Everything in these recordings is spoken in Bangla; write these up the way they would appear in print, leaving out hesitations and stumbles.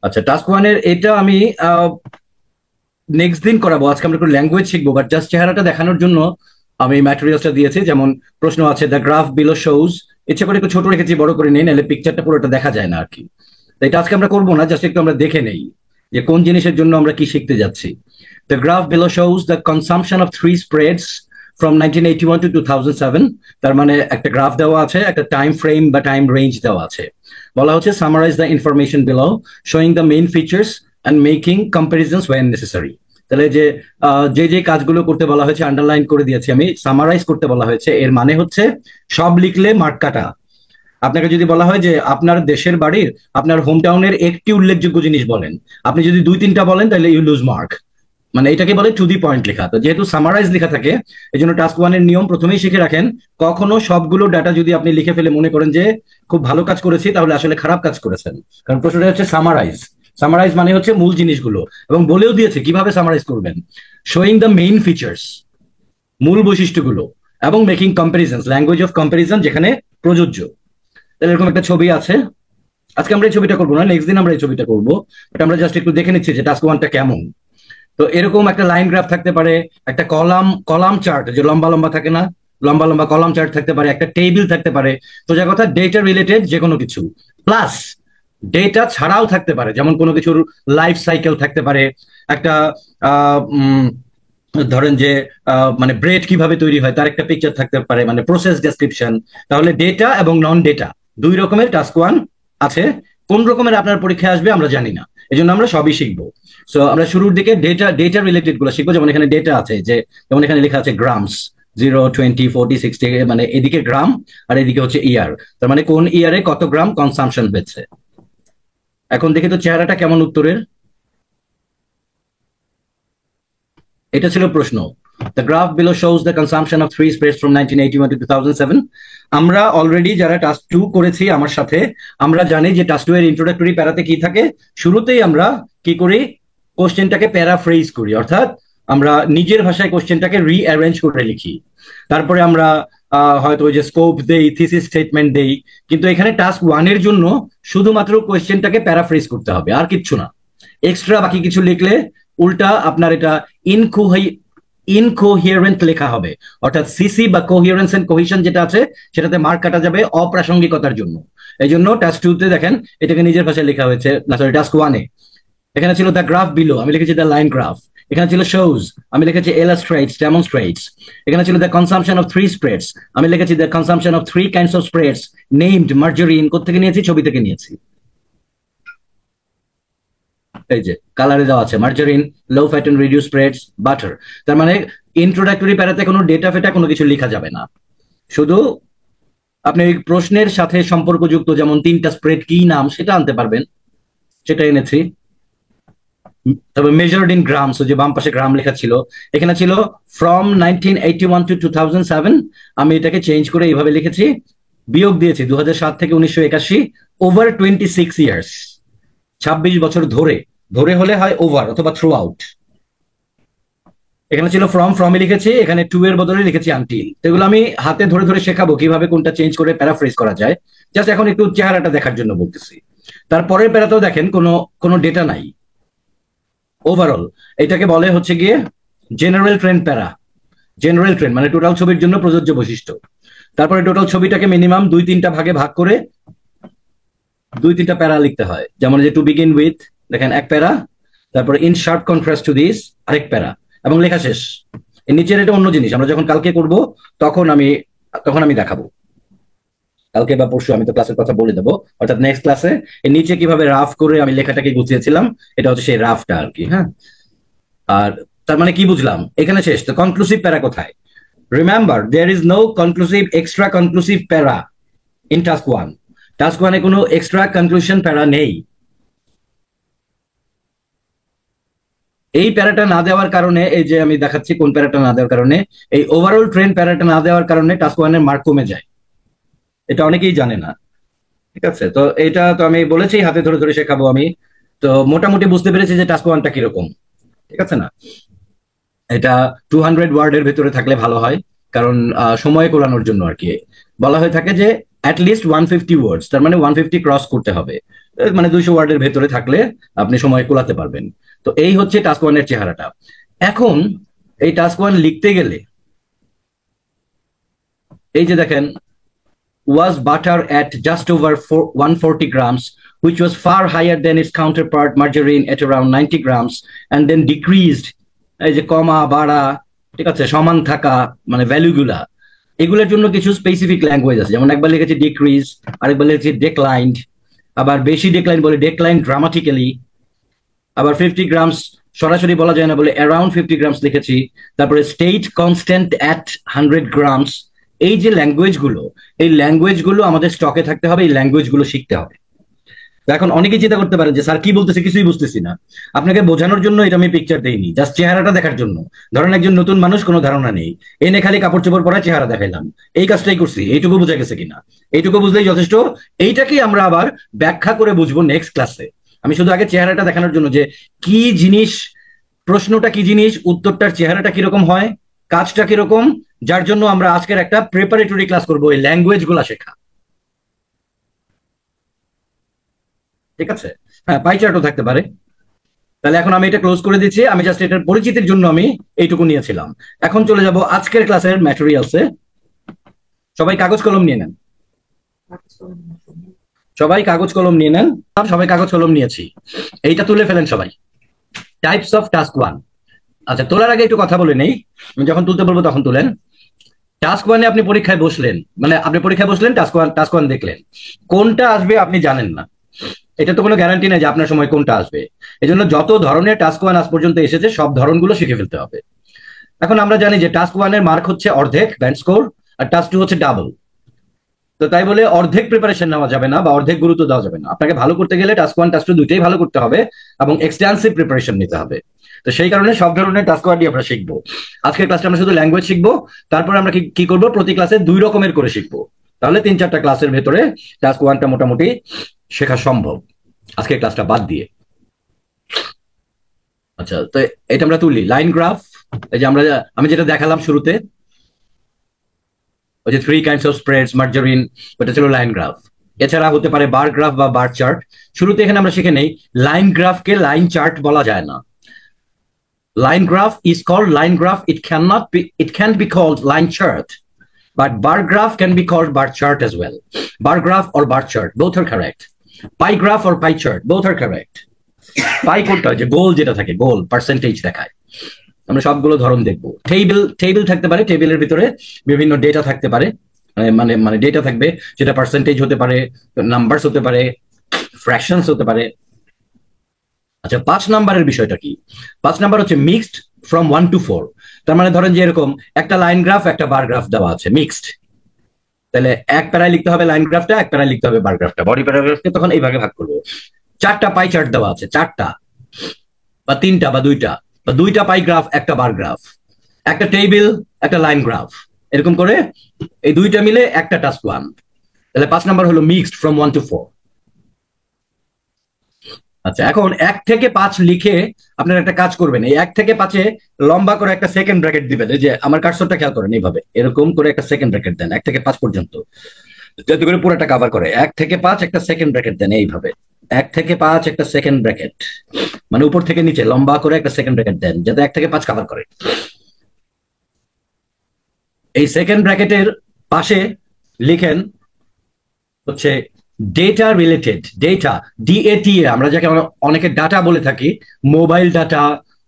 আচ্ছা, টাস্ক ওয়ানের এটা আমি নেক্সট দিন করাবো। আজকে আমরা একটু ল্যাঙ্গুয়েজ শিখবো, বাট জাস্ট চেহারাটা দেখানোর জন্য আমি ম্যাটেরিয়ালসটা দিয়েছি। যেমন প্রশ্ন আছে, দ্য গ্রাফ বিলো শোজ, ইচ্ছে করে একটু ছোট রেখেছি, বড় করে নেই, নাহলে পিকচারটা পুরোটা দেখা যায় না আর কি। তো এটা আজকে আমরা করবো না, জাস্ট একটু আমরা দেখে নেই যে কোন জিনিসের জন্য আমরা কি শিখতে যাচ্ছি। The graph below shows the consumption of three spreads from 1981 to 2007। তার মানে একটা গ্রাফ দেওয়া আছে, একটা টাইম ফ্রেম বা টাইম রেঞ্জ দেওয়া আছে। বলা হচ্ছে summarise the information below showing the main features and making comparisons when necessary. তাহলে যে যে কাজগুলো করতে বলা হয়েছে আন্ডারলাইন করে দিয়েছি আমি, সামারাইজ করতে বলা হয়েছে, এর মানে হচ্ছে সব লিখলে মার্ক কাটা। আপনাকে যদি বলা হয় যে আপনার দেশের বাড়ির, আপনার হোম টাউনের একটি উল্লেখযোগ্য জিনিস বলেন, আপনি যদি দুই তিনটা বলেন তাহলে ইউ লুজ মার্ক। মানে এটাকে বলে টু দি পয়েন্ট লেখা। তো যেহেতু সামারাইজ লেখা থাকে, এই জন্য টাস্ক ওয়ানের নিয়ম প্রথমেই শিখে রাখেন, কখনো সবগুলো ডাটা যদি আপনি লিখে ফেলে মনে করেন যে খুব ভালো কাজ করেছি, তাহলে আসলে খারাপ কাজ করেছেন। কারণ প্রশ্নটা হচ্ছে সামারাইজ। সামারাইজ মানে হচ্ছে মূল জিনিসগুলো, এবং বলেও দিয়েছে কিভাবে সামারাইজ করবেন। শোয়িং দ্য মেইন ফিচার্স, মূল বৈশিষ্ট্যগুলো, এবং making comparisons, language of comparison যেখানে প্রযোজ্য। তাহলে এরকম একটা ছবি আছে। আজকে আমরা এই ছবিটা করবো না, নেক্সট দিন আমরা এই ছবিটা করবো। বাট আমরা জাস্ট একটু দেখে নিচ্ছি যে টাস্ক ওয়ানটা কেমন। তো এরকম একটা লাইন গ্রাফ থাকতে পারে, একটা কলাম কলাম চার্ট যে লম্বা লম্বা থাকে না, লম্বা লম্বা কলাম চার্ট থাকতে পারে, একটা টেবিল থাকতে পারে। তো যা কথা, ডেটা রিলেটেড যে কোনো কিছু, প্লাস ডেটা ছাড়াও থাকতে পারে, যেমন কোনো কিছুর লাইফ সাইকেল থাকতে পারে, একটা ধরেন যে মানে ব্রেড কিভাবে তৈরি হয় তার একটা পিকচার থাকতে পারে, মানে প্রসেস ডেসক্রিপশন। তাহলে ডেটা এবং নন ডেটা দুই রকমের টাস্ক ওয়ান আছে। কোন রকমের আপনার পরীক্ষায় আসবে আমরা জানি না, এই জন্য আমরা সবই শিখবো। সো আমরা শুরুর দিকে ডেটা রিলেটেড গুলো শিখবো। যেমন এখানে ডেটা আছে, যে যেমন এখানে লেখা আছে গ্রামস, 0, 20, 40, 60, মানে এদিকে গ্রাম আর এদিকে হচ্ছে ইয়ার। তার মানে কোন ইয়ারে কত গ্রাম কনসাম্পশন হয়েছে। এখন দেখি তো চেহারাটা কেমন উত্তরের। এটা ছিল প্রশ্ন। The graph below shows the consumption of three spreads from 1981 to 2007. আমরা অলরেডি যারা টাস্ক 2 করেছি আমার সাথে, আমরা জানি যে টাস্ক 2 এর ইন্ট্রোডাক্টরি প্যারাতে কি থাকে। শুরুতেই আমরা কি করি, কোশ্চেনটাকে প্যারাফ্রেজ করি, অর্থাৎ আমরা নিজের ভাষায় কোশ্চেনটাকে রিঅ্যারেঞ্জ করে লিখি। তারপরে আমরা হয়তো ওই যে স্কোপ দেই, থিসিস স্টেটমেন্ট দেই। কিন্তু এখানে টাস্ক 1 এর জন্য শুধুমাত্র কোশ্চেনটাকে প্যারাফ্রেজ করতে হবে, আর কিচ্ছু না। এক্সট্রা বাকি কিছু লিখলে উল্টা আপনার এটা ইনকোহিয়ারেন্ট লেখা হবে, অর্থাৎ সিসি বা কোহিয়ারেন্স এন্ড কোহিশন যেটা আছে সেটাতে মার্ক কাটা যাবে অপ্রাসঙ্গিকতার জন্য। এই জন্য টাস্ক 2 তে দেখেন এটাকে নিজের ভাষায় লেখা হয়েছে, না সরি টাস্ক 1 এ এখানে ছিল দ্য গ্রাফ বিলো, আমি লিখেছি দ্য লাইন গ্রাফ। এখানে ছিল শোজ, আমি লিখেছি ইলাস্ট্রেটস, ডেমনস্ট্রেটস। এখানে ছিল the consumption of three spreads, আমি লিখেছি the consumption of three kinds of spreads named margarine. কোথেকে নিয়েছি? ছবি থেকে নিয়েছি। এই যে কালারে দেওয়া আছে margarine, low fat and reduce spreads, butter. তার মানে ইন্ট্রোডাক্টরি প্যারাতে কোনো ডেটা ফেটা কোনো কিছু লেখা যাবে না, শুধু আপনি ওই প্রশ্নের সাথে সম্পর্কযুক্ত যেমন তিনটা স্প্রেড কি নাম সেটা আনতে পারবেন, সেটা এনেছি। তবে মেজার্ড ইন গ্রামস, যে বাম পাশে গ্রাম লেখা ছিল, এখানে ছিল ফ্রম 1981 to 2007। আমি এটাকে চেঞ্জ করে এইভাবে লিখেছি, বিয়োগ দিয়েছি 2007 থেকে 1981, ওভার 26 ইয়ার্স, 26 বছর ধরে। ধরে হলে হয় ওভার অথবা থ্রু আউট। এখানে ছিল ফ্রমে লিখেছি, এখানে টু এর বদলে লিখেছি আনটিল। এগুলো আমি হাতে ধরে ধরে শেখাবো কিভাবে কোনটা চেঞ্জ করে প্যারাফ্রেজ করা যায়। জাস্ট এখন একটু চেহারাটা দেখার জন্য বলতেছি। তারপরের প্যারাতেও দেখেন কোনো ডেটা নাই, ওভারঅল। এটাকে বলে হচ্ছে গিয়ে জেনারেল ট্রেন্ড প্যারা। জেনারেল ট্রেন্ড মানে টোটাল ছবির জন্য প্রযোজ্য বৈশিষ্ট্য। তারপরে টোটাল ছবিটাকে মিনিমাম 2-3টা ভাগে ভাগ করে 2-3টা প্যারা লিখতে হয়। যেমন যে টু বিগিন উইথ দেখেন এক প্যারা, তারপরে in sharp contrast to this আরেক প্যারা, এবং লেখা শেষ। এর নিচের এটা অন্য জিনিস, আমরা যখন কালকে করব তখন আমি দেখাবো। কালকে বা পরশু আমি তো ক্লাসের কথা বলে দেবো, অর্থাৎ নেক্সট ক্লাসে এর নিচে কিভাবে রাফ করে আমি লেখাটাকে গুছিয়েছিলাম, এটা হচ্ছে সেই রাফটা আর কি। হ্যাঁ, আর তার মানে কি বুঝলাম এখানে শেষ। তো কনক্লুসিভ প্যারা কোথায়? Remember there is no conclusive extra conclusive para in task 1। Task 1 এ কোনো এক্সট্রা কনক্লুশন প্যারা নেই। এই প্যারাটা না দেওয়ার কারণে, এই যে আমি দেখাচ্ছি কোন প্যারাটা না দেওয়ার কারণে, এই ওভারঅল ট্রেন্ড প্যারাটা না দেওয়ার কারণে টাস্ক 1 এর মার্ক কমে যায়। এটা অনেকেই জানে না, ঠিক আছে? তো এটা তো আমি বলেছি হাতে ধরে ধরে শেখাবো আমি। তো মোটামুটি বুঝতে পেরেছি যে টাস্ক 1টা কিরকম, ঠিক আছে না? এটা 200 ওয়ার্ডের ভেতরে থাকলে ভালো হয়, কারণ সময় কোলানোর জন্য আর কি। বলা হয়ে থাকে যে অ্যাটলিস্ট 150 ওয়ার্ডস, তার মানে 150 ক্রস করতে হবে। মানে 200 ওয়ার্ডের ভেতরে থাকলে আপনি সময় কোলাতে পারবেন। তো এই হচ্ছে টাস্ক ওয়ানের চেহারাটা। এখন এই টাস্ক ওয়ান লিখতে গেলে এই যে দেখেন, was butter at just over 140 grams, which was far higher than its counterpart margarine at around 90 grams, and then decreased, এই যে কমা বাড়া, ঠিক আছে, সমান থাকা, মানে ভ্যালুগুলা, এগুলোর জন্য কিছু স্পেসিফিক ল্যাঙ্গুয়েজ আছে। যেমন একবার লিখেছি ডিক্রিজ, আরেকবার লিখেছি ডেক্লাইন্ড, আবার বেশি ডেক্লাইন বলে ডেক্লাইন ড্রামাটিক্যালি, আবার 50 গ্রামস সরাসরি বলা যায় না বলে অ্যারাউন্ড 50 গ্রামস লিখেছি, তারপরে স্টেট কনস্ট্যান্ট অ্যাট 100 গ্রামস। এই যে ল্যাঙ্গুয়েজগুলো, এই ল্যাঙ্গুয়েজগুলো আমাদের স্টকে থাকতে হবে, এই ল্যাঙ্গুয়েজগুলো শিখতে হবে। এখন অনেকে চিন্তা করতে পারে যে স্যার কি বলতেছে, কিছুই বুঝতেছি না। আপনাকে বোঝানোর জন্য এটা আমি পিকচার দেইনি, জাস্ট চেহারাটা দেখার জন্য। ধরেন একজন নতুন মানুষ, কোনো ধারণা নেই, এনে খালি কাপড় চোপড় পরা চেহারা দেখাইলাম, এই কাজটাই করছি, এইটুকু বোঝা গেছে কিনা, এইটুকু বুঝলেই যথেষ্ট। এইটাকেই আমরা আবার ব্যাখ্যা করে বুঝবো নেক্সট ক্লাসে। আমি শুধু আগে চেহারাটা দেখানোর জন্য, যে কি জিনিস, প্রশ্নটা কি জিনিস, উত্তরটার চেহারাটা কিরকম হয়, কাজটা কিরকম, যার জন্য আমরা আজকের একটা প্রিপারেটরি ক্লাস করবো এই ল্যাঙ্গুয়েজ গুলা শেখা। ঠিক আছে, হ্যাঁ, পাই চার্টও থাকতে পারে। তাহলে এখন আমি এটা ক্লোজ করে দিচ্ছি, আমি জাস্ট এটার পরিচিতির জন্য আমি এইটুকু নিয়েছিলাম। এখন চলে যাব আজকের ক্লাসের ম্যাটেরিয়ালসে। সবাই কাগজ কলম নিয়ে নেন, সবাই কাগজ কলম নিয়ে নেন। সবাই কাগজ কলম নিয়েছি, এইটা তুলে ফেলেন সবাই। Types of task one. আচ্ছা, তোলার আগে একটু কথা বলে নেই, আমি যখন তুলতে বলবো তখন তুলেন। টাস্ক ওয়ানে আপনি পরীক্ষায় বসলেন, মানে আপনি পরীক্ষায় বসলেন, টাস্ক ওয়ান দেখলেন, কোনটা আসবে আপনি জানেন না, এটা তো কোনো গ্যারান্টি নেই যে আপনার সময় কোনটা আসবে। এই জন্য যত ধরনের টাস্ক ওয়ান আজ পর্যন্ত এসেছে সব ধরনগুলো শিখে ফেলতে হবে। এখন আমরা জানি যে টাস্ক ওয়ানের মার্ক হচ্ছে অর্ধেক ব্যান্ড স্কোর, আর টাস্ক টু হচ্ছে ডাবল। তো তাই বলে অর্ধেক প্রিপারেশন নেওয়া যাবে না বা অর্ধেক গুরুত্ব দেওয়া যাবে না। আপনাকে ভালো করতে গেলে টাস্ক ওয়ান টাস্ক টু দুইটাই ভালো করতে হবে এবং এক্সটেন্সিভ প্রিপারেশন নিতে হবে। তো সেই কারণে সব ধরনের টাস্ক ওয়ানই আমরা শিখবো। আজকের ক্লাসটা আমরা শুধু ল্যাঙ্গুয়েজ শিখবো, তারপরে আমরা কি করবো, প্রতি ক্লাসে 2 রকমের করে শিখবো। তাহলে 3-4টা ক্লাসের ভেতরে টাস্ক ওয়ানটা মোটামুটি শেখা সম্ভব, আজকের ক্লাসটা বাদ দিয়ে। আচ্ছা, তো এটা আমরা তুলি লাইন গ্রাফ। এই যে আমি যেটা দেখালাম শুরুতে, ওই যে 3 kinds of spreads, মার্জারিন, ওটা ছিল লাইন গ্রাফ। এছাড়া হতে পারে বার গ্রাফ বা বার চার্ট। শুরুতে এখানে আমরা শিখে নেই, লাইন গ্রাফকে লাইন চার্ট বলা যায় না। Line graph is called line graph. It can be called line chart, but bar graph can be called bar chart as well. Bar graph or bar chart, both are correct. Pie graph or pie chart, both are correct. Pie কোনটা, যে গোল যেটা থাকে, গোল পার্সেন্টেজ দেখায়। আমরা সবগুলো ধরন দেখবো। টেবিল থাকতে পারে, টেবিলের ভিতরে বিভিন্ন ডেটা থাকতে পারে, মানে ডেটা থাকবে, যেটা পার্সেন্টেজ হতে পারে, নাম্বারস হতে পারে, ফ্র্যাকশনস হতে পারে। আচ্ছা, 5 নাম্বারের বিষয়টা কি? 5 নাম্বার হচ্ছে মিক্সড ফ্রম 1 to 4। তার মানে ধরেন যে এরকম একটা লাইন গ্রাফ, একটা বার গ্রাফ দেওয়া আছে, মিক্সড। তাহলে এক প্যারায় লিখতে হবে লাইন গ্রাফটা, এক প্যারায় লিখতে হবে বার গ্রাফটা। বডি প্যারাগ্রাফকে তখন এই ভাগে ভাগ করবো। 4টা পাই চার্ট দেওয়া আছে, 4টা বা 3টা বা 2টা পাই গ্রাফ, একটা বার গ্রাফ, একটা টেবিল, একটা লাইন গ্রাফ, এরকম করে এই 2টা মিলে একটা টাস্ক ওয়ান। তাহলে 5 নাম্বার হলো মিক্সড ফ্রম 1 to 4। আচ্ছা, এখন 1 থেকে 5 লিখে আপনারা একটা কাজ করবেন, এই 1 থেকে 5-এ লম্বা করে একটা সেকেন্ড ব্র্যাকেট দিবেন। এই যে আমার কার্সরটা খেয়াল করেন, এইভাবে এরকম করে একটা সেকেন্ড ব্র্যাকেট দেন 1 থেকে 5 পর্যন্ত, যাতে করে পুরোটা কভার করে। 1 থেকে 5 একটা সেকেন্ড ব্র্যাকেট দেন, এইভাবে 1 থেকে 5 একটা সেকেন্ড ব্র্যাকেট, মানে উপর থেকে নিচে লম্বা করে একটা সেকেন্ড ব্র্যাকেট দেন, যাতে 1 থেকে 5 কভার করে। এই সেকেন্ড ব্র্যাকেটের পাশে লিখেন হচ্ছে ডেটা রিলেটেড, ডেটা, ডিএটি, আমরা যাকে অনেকে ডাটা বলে থাকি, মোবাইল ডাটা,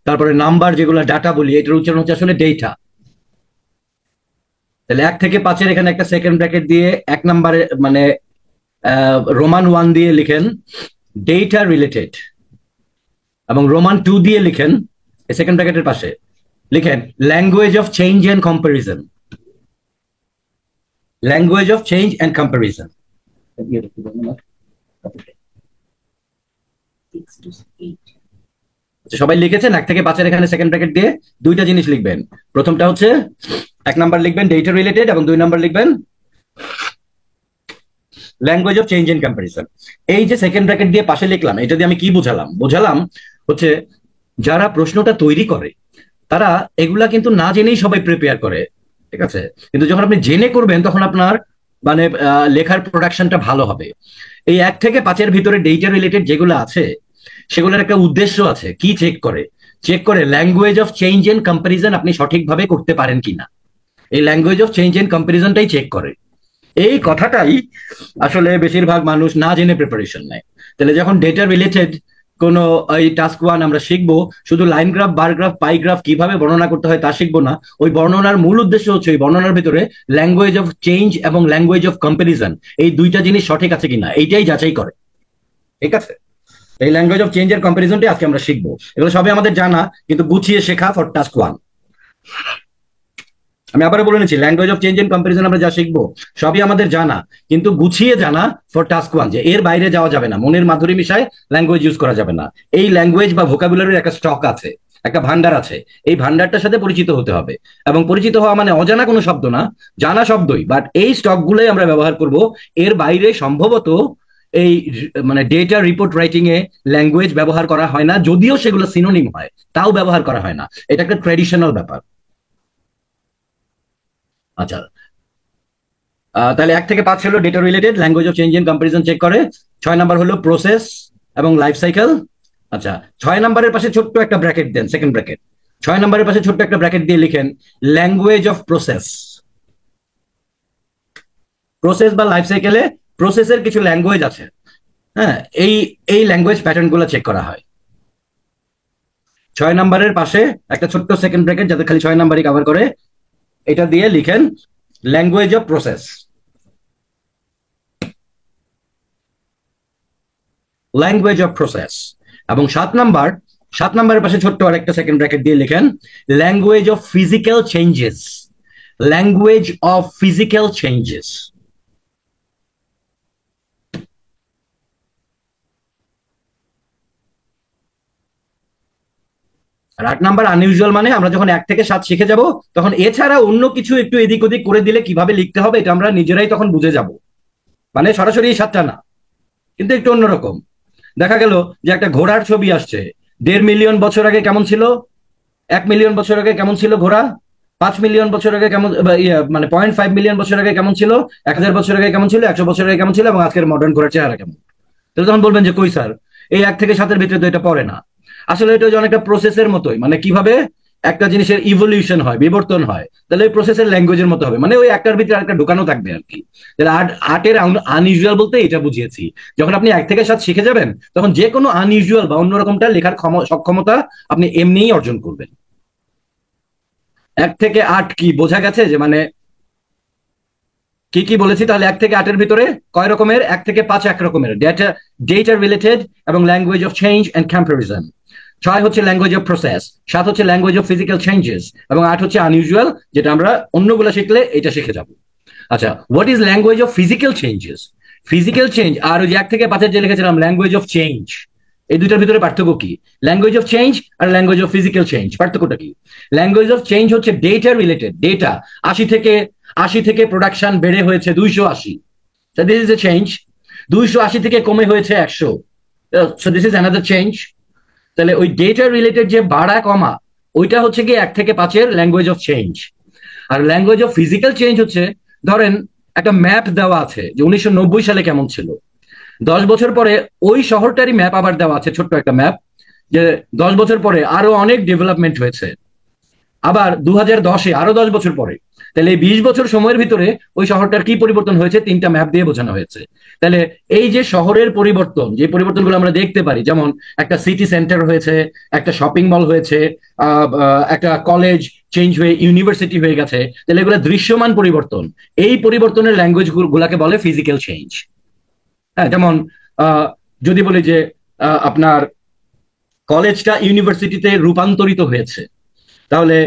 তারপরে নাম্বার, যেগুলো ডাটা বলি, এটার উচ্চারণ হচ্ছে আসলে ডেটা। তাহলে 1 থেকে 5-এর এখানে একটা সেকেন্ড ব্র্যাকেট দিয়ে 1 নাম্বারে মানে রোমান 1 দিয়ে লিখেন ডেটা রিলেটেড, এবং রোমান 2 দিয়ে লিখেন এই সেকেন্ড ব্র্যাকেটের পাশে লিখেন language of change and comparison, language of change and comparison. সবাই লিখেছেন? 1 থেকে 5-এর এখানে সেকেন্ড ব্র্যাকেট দিয়ে 2টা জিনিস লিখবেন। প্রথমটা হচ্ছে 1 নাম্বার লিখবেন ডেটা রিলেটেড, এবং 2 নাম্বার লিখবেন language of change and comparison. এই যে সেকেন্ড ব্র্যাকেট দিয়ে পাশে লিখলাম, এটা দিয়ে আমি কি বোঝালাম হচ্ছে যারা প্রশ্নটা তৈরি করে তারা এগুলা কিন্তু না জেনেই সবাই প্রিপেয়ার করে, ঠিক আছে? কিন্তু যখন আপনি জেনে করবেন তখন আপনার মানে লেখার প্রোডাকশনটা ভালো হবে। এই 1 থেকে 5-এর ভিতরে ডেটা রিলেটেড যেগুলো আছে সেগুলোর একটা উদ্দেশ্য আছে। কি চেক করে language of change and comparison আপনি সঠিকভাবে করতে পারেন কিনা। এই ল্যাঙ্গুয়েজ অফ চেঞ্জ এন্ড কম্পারিজনটাই চেক করে। এই কথাটাই আসলে বেশিরভাগ মানুষ না জেনে প্রিপারেশন নেয়। তাহলে যখন ডেটা রিলেটেড কোন এই টাস্ক 1 আমরা শিখবো, শুধু লাইন গ্রাফ, বার গ্রাফ, পাই গ্রাফ কিভাবে বর্ণনা করতে হয় তা শিখবো না। ওই বর্ণনার মূল উদ্দেশ্য হচ্ছে ওই বর্ণনার ভিতরে ল্যাঙ্গুয়েজ অফ চেঞ্জ এবং ল্যাঙ্গুয়েজ অফ কম্পারিজন এই দুইটা জিনিস সঠিক আছে কিনা এইটাই যাচাই করে। ঠিক আছে, এই ল্যাঙ্গুয়েজ অফ চেঞ্জ এর কম্পারিজনটাই আজকে আমরা শিখবো। এগুলো সবই আমাদের জানা, কিন্তু গুছিয়ে শেখা ফর টাস্ক 1। আমি আবারও বলে নিচ্ছি, language of change and comparison আমরা যা শিখবো সবই আমাদের জানা, কিন্তু গুছিয়ে জানা ফর টাস্ক 1, যে এর বাইরে যাওয়া যাবে না, মনের মাধুরী মিশায় ল্যাঙ্গুয়েজ ইউজ করা যাবে না। এই ল্যাঙ্গুয়েজ বা ভোকাবুলারির একটা স্টক আছে, একটা ভান্ডার আছে, এই ভান্ডারটার সাথে পরিচিত হতে হবে। এবং পরিচিত হওয়া মানে অজানা কোনো শব্দ না, জানা শব্দই, বাট এই স্টকগুলোই আমরা ব্যবহার করব। এর বাইরে সম্ভবত এই মানে ডেটা রিপোর্ট রাইটিং এ ল্যাঙ্গুয়েজ ব্যবহার করা হয় না, যদিও সেগুলো সিনোনিম হয় তাও ব্যবহার করা হয় না। এটা একটা ট্র্যাডিশনাল ব্যাপার। আচ্ছা, তাহলে 1 থেকে 5 হলো data related, language of change and comparison check করে। 6 নাম্বার হলো প্রসেস এবং লাইফ সাইকেল। আচ্ছা, 6 নাম্বারের পাশে ছোট্ট একটা ব্র্যাকেট দেন, সেকেন্ড ব্র্যাকেট। 6 নাম্বারের পাশে ছোট্ট একটা ব্র্যাকেট দিয়ে লিখেন ল্যাঙ্গুয়েজ অফ প্রসেস। প্রসেস বা লাইফ সাইকেলে প্রসেসের কিছু ল্যাঙ্গুয়েজ আছে, হ্যাঁ, এই ল্যাঙ্গুয়েজ প্যাটার্ন গুলো চেক করা হয়। 6 নাম্বারের পাশে একটা ছোট্ট সেকেন্ড ব্র্যাকেট যাতে খালি 6 নাম্বারই কভার করে, এটা দিয়ে লিখেন language of process, language of process. এবং 7 নাম্বারের পাশে ছোট্ট আর একটা সেকেন্ড ব্র্যাকেট দিয়ে লিখেন language of physical changes, language of physical changes. আর 8 নাম্বার আনইউজুয়াল, মানে আমরা যখন 1 থেকে 7 শিখে যাব তখন এছাড়া অন্য কিছু একটু এদিক ওদিক করে দিলে কিভাবে লিখতে হবে এটা আমরা নিজেরাই তখন বুঝে যাব। মানে সরাসরি এই 7টা না, কিন্তু একটু অন্যরকম। দেখা গেল যে একটা ঘোড়ার ছবি আসছে, 1.5 মিলিয়ন বছর আগে কেমন ছিল, 1 মিলিয়ন বছর আগে কেমন ছিল ঘোড়া, 5 মিলিয়ন বছর আগে কেমন, মানে 0.5 মিলিয়ন বছর আগে কেমন ছিল, 1000 বছর আগে কেমন ছিল, 100 বছর আগে কেমন ছিল, এবং আজকের মডার্ন ঘোড়ার চেহারা কেমন। তাহলে তখন বলবেন যে কই স্যার, এই 1 থেকে 7-এর ভিতরে তো এটা পড়ে না। আসলে এটা যে অনেকটা প্রসেসের মতোই, মানে কিভাবে একটা জিনিসের ইভলিউশন হয়, বিবর্তন হয়, তাহলে ওই প্রসেসের ল্যাঙ্গুয়েজের মতো হবে, মানে ওই একটার ভিতরে আরেকটা ঢুকানো থাকবে আর কি। তাহলে আর্টের আনইউজুয়াল বলতে এটা বুঝিয়েছি। যখন আপনি 1 থেকে 7 শিখে যাবেন তখন যে কোনো আনইউজুয়াল বা অন্যরকমটা লেখার সক্ষমতা আপনি এমনিই অর্জন করবেন। 1 থেকে 8 কি বোঝা গেছে, যে মানে কি কি বলেছি? তাহলে 1 থেকে 8-এর ভিতরে কয় রকমের? 1 থেকে 5 এক রকমের, ডেটা রিলেটেড এবং language of change and comparison. 6 হচ্ছে ল্যাঙ্গুয়েজ অফ প্রসেস, 7 হচ্ছে ল্যাঙ্গুয়েজ অফ ফিজিক্যাল চেঞ্জেস, এবং 8 হচ্ছে আনইউজুয়াল, যেটা আমরা অন্যগুলো শিখলে এটা শিখে যাব। আচ্ছা, what is language of physical changes? Physical change আর ওই যে 1 থেকে 5-এর যে লিখেছিলাম ল্যাঙ্গুয়েজ অফ চেঞ্জ, এই দুইটার ভিতরে পার্থক্য কি? ল্যাঙ্গুয়েজ অফ চেঞ্জ আর ল্যাঙ্গুয়েজ অফ ফিজিক্যাল চেঞ্জ পার্থক্যটা কি? ল্যাঙ্গুয়েজ অফ চেঞ্জ হচ্ছে ডেটা রিলেটেড, ডেটা 80 থেকে প্রোডাকশন বেড়ে হয়েছে 280, দিস ইজ এ চেঞ্জ। 280 থেকে কমে হয়েছে 100, so this is another change. তাহলে ওই ডেটা রিলেটেড যে বাড়া কমা, ওইটা হচ্ছে কি 1 থেকে 5-এর ল্যাঙ্গুয়েজ অফ চেঞ্জ। আর ল্যাঙ্গুয়েজ অফ ফিজিক্যাল চেঞ্জ হচ্ছে, ধরেন একটা ম্যাপ দেওয়া আছে যে 1990 সালে কেমন ছিল, 10 বছর পরে ওই শহরটারই ম্যাপ আবার দেওয়া আছে, ছোট্ট একটা ম্যাপ, যে 10 বছর পরে আরো অনেক ডেভেলপমেন্ট হয়েছে। আবার 2010-এ আরো 10 বছর পরে, তাহলে এই 20 বছর সময়ের ভিতরে ওই শহরটার কি পরিবর্তন হয়েছে 3টা ম্যাপ দিয়ে বোঝানো হয়েছে। তাহলে এই যে শহরের পরিবর্তন, যে পরিবর্তনগুলো আমরা দেখতে পারি, যেমন একটা সিটি সেন্টার হয়েছে, একটা শপিং মল হয়েছে, একটা কলেজ চেঞ্জ হয়ে ইউনিভার্সিটি হয়ে গেছে, তাহলে এগুলো দৃশ্যমান পরিবর্তন। এই পরিবর্তনের ল্যাঙ্গুয়েজ গুলাকে বলে ফিজিক্যাল চেঞ্জ। হ্যাঁ, যেমন যদি বলি যে আপনার কলেজটা ইউনিভার্সিটিতে রূপান্তরিত হয়েছে, তাহলে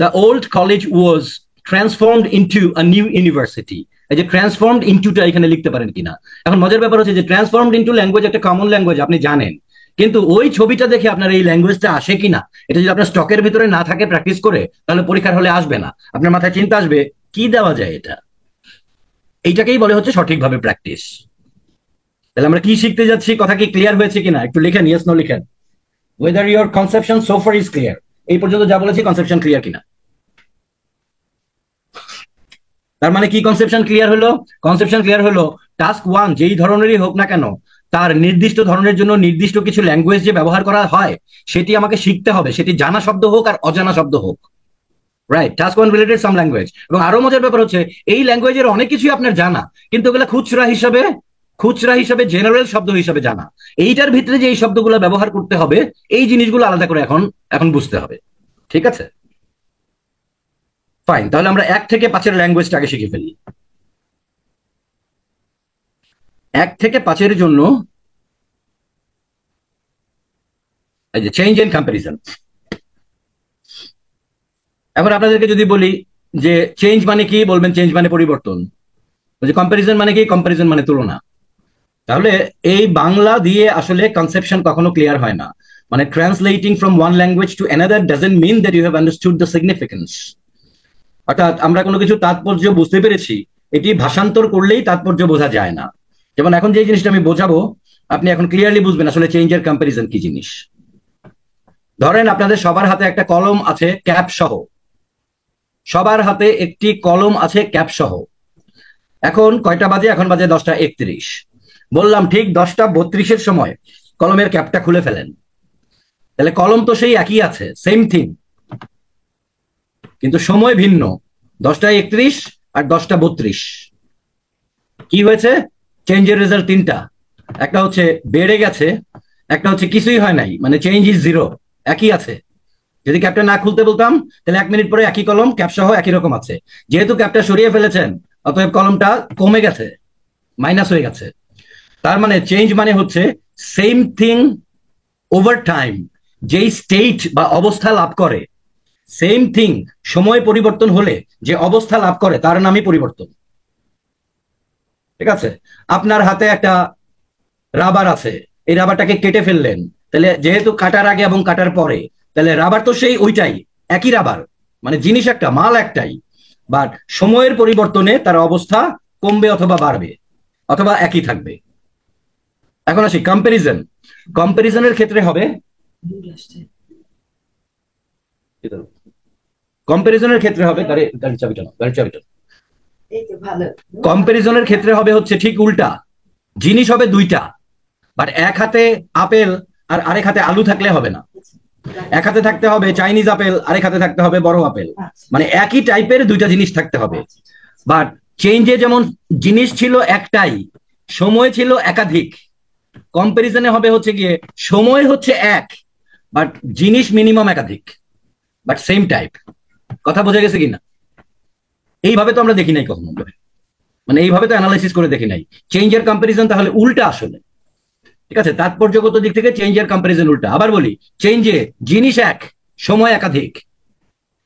the old college was transformed into a new university। এই যে ট্রান্সফর্মড ইনটুটা এখানে লিখতে পারেন কিনা। এখন মজার ব্যাপার হচ্ছে যে ট্রান্সফর্মড ইনটু ল্যাঙ্গুয়েজ একটা কমন ল্যাঙ্গুয়েজ, আপনি জানেন, কিন্তু ওই ছবিটা দেখে আপনার এই ল্যাঙ্গুয়েজটা আসে কিনা, এটা যদি আপনার স্টকের ভিতরে না থাকে প্র্যাকটিস করে, তাহলে পরীক্ষার হলে আসবে না। আপনার মাথায় চিন্তা আসবে কি দেওয়া যায় এটা। এইটাকেই বলে হচ্ছে সঠিকভাবে প্র্যাকটিস। তাহলে আমরা কি শিখতে যাচ্ছি, কথা কি ক্লিয়ার হয়েছে কিনা একটু লিখেন, ইয়েস নো লিখেন। whether your conception so far is clear, এই পর্যন্ত যা বলেছি কনসেপশন ক্লিয়ার কিনা। তার মানে কি কনসেপশন ক্লিয়ার হলো? কনসেপশন ক্লিয়ার হলো টাস্ক 1 যেই ধরনেরই হোক না কেন, তার নির্দিষ্ট ধরনের জন্য নির্দিষ্ট কিছু ল্যাঙ্গুয়েজ যে ব্যবহার করা হয় সেটি আমাকে শিখতে হবে, সেটি জানা শব্দ হোক আর অজানা শব্দ হোক। রাইট, টাস্ক 1 রিলেটেড সাম ল্যাঙ্গুয়েজ। এবং আরো মজার ব্যাপার হচ্ছে এই ল্যাঙ্গুয়েজের অনেক কিছুই আপনার জানা, কিন্তু ওগুলো খুচরা হিসাবে জেনারেল শব্দ হিসাবে জানা। এইটার ভিতরে যে এই শব্দগুলো ব্যবহার করতে হবে, এই জিনিসগুলো আলাদা করে এখন বুঝতে হবে। ঠিক আছে, ফাইন। তাহলে আমরা 1 থেকে 5-এর ল্যাঙ্গুয়েজটা আগে শিখে ফেলি। 1 থেকে 5-এর জন্য এই যে চেঞ্জ এন্ড কম্পারিজন। এখন আপনাদেরকে যদি বলি যে চেঞ্জ মানে কি, বলবেন চেঞ্জ মানে পরিবর্তন। কম্পারিজন মানে কি, কম্পারিজন মানে তুলনা। তাহলে এই বাংলা দিয়ে আসলে কনসেপশন কখনো ক্লিয়ার হয় না। মানে translating from one language to another doesn't mean that you have understood the significance. অর্থাৎ আমরা কোনো কিছু তাৎপর্য বুঝতে পেরেছি, এটি ভাষান্তর করলেই তাৎপর্য বোঝা যায় না। যেমন এখন যে জিনিসটা আমি বোঝাবো, আপনি এখন ক্লিয়ারলি বুঝবেন আসলে চেঞ্জ এর কম্পারিজন কি জিনিস। ধরেন আপনাদের সবার হাতে একটা কলম আছে ক্যাপ সহ, সবার হাতে একটি কলম আছে ক্যাপ সহ। এখন কয়টা বাজে? এখন বাজে 10:31। বললাম ঠিক 10:32-এর সময় কলমের ক্যাপটা খুলে ফেলেন, তাহলে কলম তো সেই একই আছে, সেম থিং, কিন্তু সময় ভিন্ন। 10:31 আর 10:32। কি হয়েছে? চেঞ্জের রেজাল্ট 3টা। একটা হচ্ছে বেড়ে গেছে, একটা হচ্ছে কিছুই হয় নাই, মানে চেঞ্জ ইজ 0, একই আছে। যদি ক্যাপটা না খুলতে বলতাম তাহলে 1 মিনিট পরে একই কলম ক্যাপ সহ একই রকম আছে। যেহেতু ক্যাপটা সরিয়ে ফেলেছেন, অতএব কলমটা কমে গেছে, মাইনাস হয়ে গেছে। তার মানে চেঞ্জ মানে হচ্ছে সেম থিং ওভার টাইম, যেই স্টেট বা অবস্থা লাভ করে, সেম থিং সময় পরিবর্তন হলে যে অবস্থা লাভ করে তার নামই পরিবর্তন। ঠিক আছে, আপনার হাতে একটা রাবার আছে, এই রাবারটাকে কেটে ফেললেন, তাহলে যেহেতু কাটার আগে এবং কাটার পরে, তাহলে রাবার তো সেই ওইটাই, একই রাবার, মানে জিনিস একটা, মাল একটাই, বাট সময়ের পরিবর্তনে তার অবস্থা কমবে অথবা বাড়বে অথবা একই থাকবে। এখন আসি কম্পারিজন। কম্পারিজনের ক্ষেত্রে হবে, কম্পারিজনের ক্ষেত্রে হবে গাড়ির চাবিটা। কম্পারিজনের ক্ষেত্রে হবে হচ্ছে ঠিক উল্টা। জিনিস হবে দুইটা, বাট এক হাতে আপেল আর আরেক হাতে আলু থাকলে হবে না। এক হাতে থাকতে হবে চাইনিজ আপেল, আরেক হাতে থাকতে হবে বড় আপেল, মানে একই টাইপের দুইটা জিনিস থাকতে হবে। বাট চেঞ্জে যেমন জিনিস ছিল একটাই, সময় ছিল একাধিক, কম্পারিজনে হবে হচ্ছে গিয়ে সময় হচ্ছে এক, বাট জিনিস মিনিমাম একাধিক, বাট সেম টাইপ। কথা বোঝা গেছে কিনা? এইভাবে তো আমরা দেখি নাই কখনো, মানে এইভাবে তো অ্যানালাইসিস করে দেখি নাই। চেঞ্জের কম্পারিজন তাহলে উল্টা আসলে। ঠিক আছে, তাৎপর্যগত দিক থেকে চেঞ্জের কম্পারিজন উল্টা। আবার বলি, চেঞ্জে জিনিস এক, সময় একাধিক।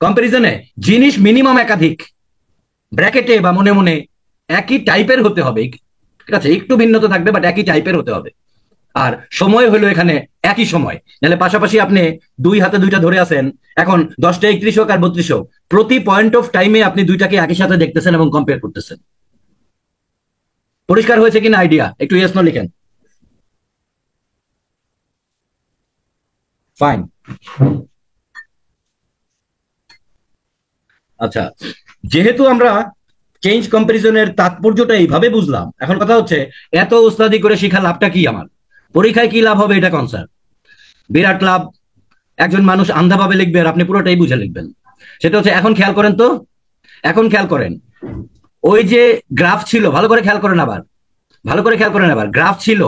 কম্পারিজনে জিনিস মিনিমাম একাধিক, ব্র্যাকেটে বা মনে মনে একই টাইপের হতে হবে। ঠিক আছে, একটু ভিন্নতা থাকবে বাট একই টাইপের হতে হবে। আর সময় হলো এখানে একই সময়, নাহলে পাশাপাশি আপনি দুই হাতে দুইটা ধরে আছেন, এখন 10:31 হোক আর 32 হোক, প্রতি পয়েন্ট অফ টাইমে আপনি দুইটাকে একই সাথে দেখতেছেন এবং কম্পেয়ার করতেছেন। পরিষ্কার হয়েছে কিনা আইডিয়া? একটু ইয়েস নো লিখেন। ফাইন। আচ্ছা, যেহেতু আমরা চেঞ্জ কম্পারিজনের তাৎপর্যটা এইভাবে বুঝলাম, এখন কথা হচ্ছে এত ওস্তাদি করে শিখা লাভটা কি আমার? পরীক্ষায় কি লাভ হবে এটা কনসার্ন? বিরাট লাভ। একজন মানুষ আন্ধাভাবে লিখবে আর আপনি পুরোটাই বুঝে লিখবেন। সেটা হচ্ছে, এখন খেয়াল করেন তো, এখন খেয়াল করেন, ওই যে গ্রাফ ছিল, ভালো করে খেয়াল করেন, আবার ভালো করে খেয়াল করেন, আবার গ্রাফ ছিল,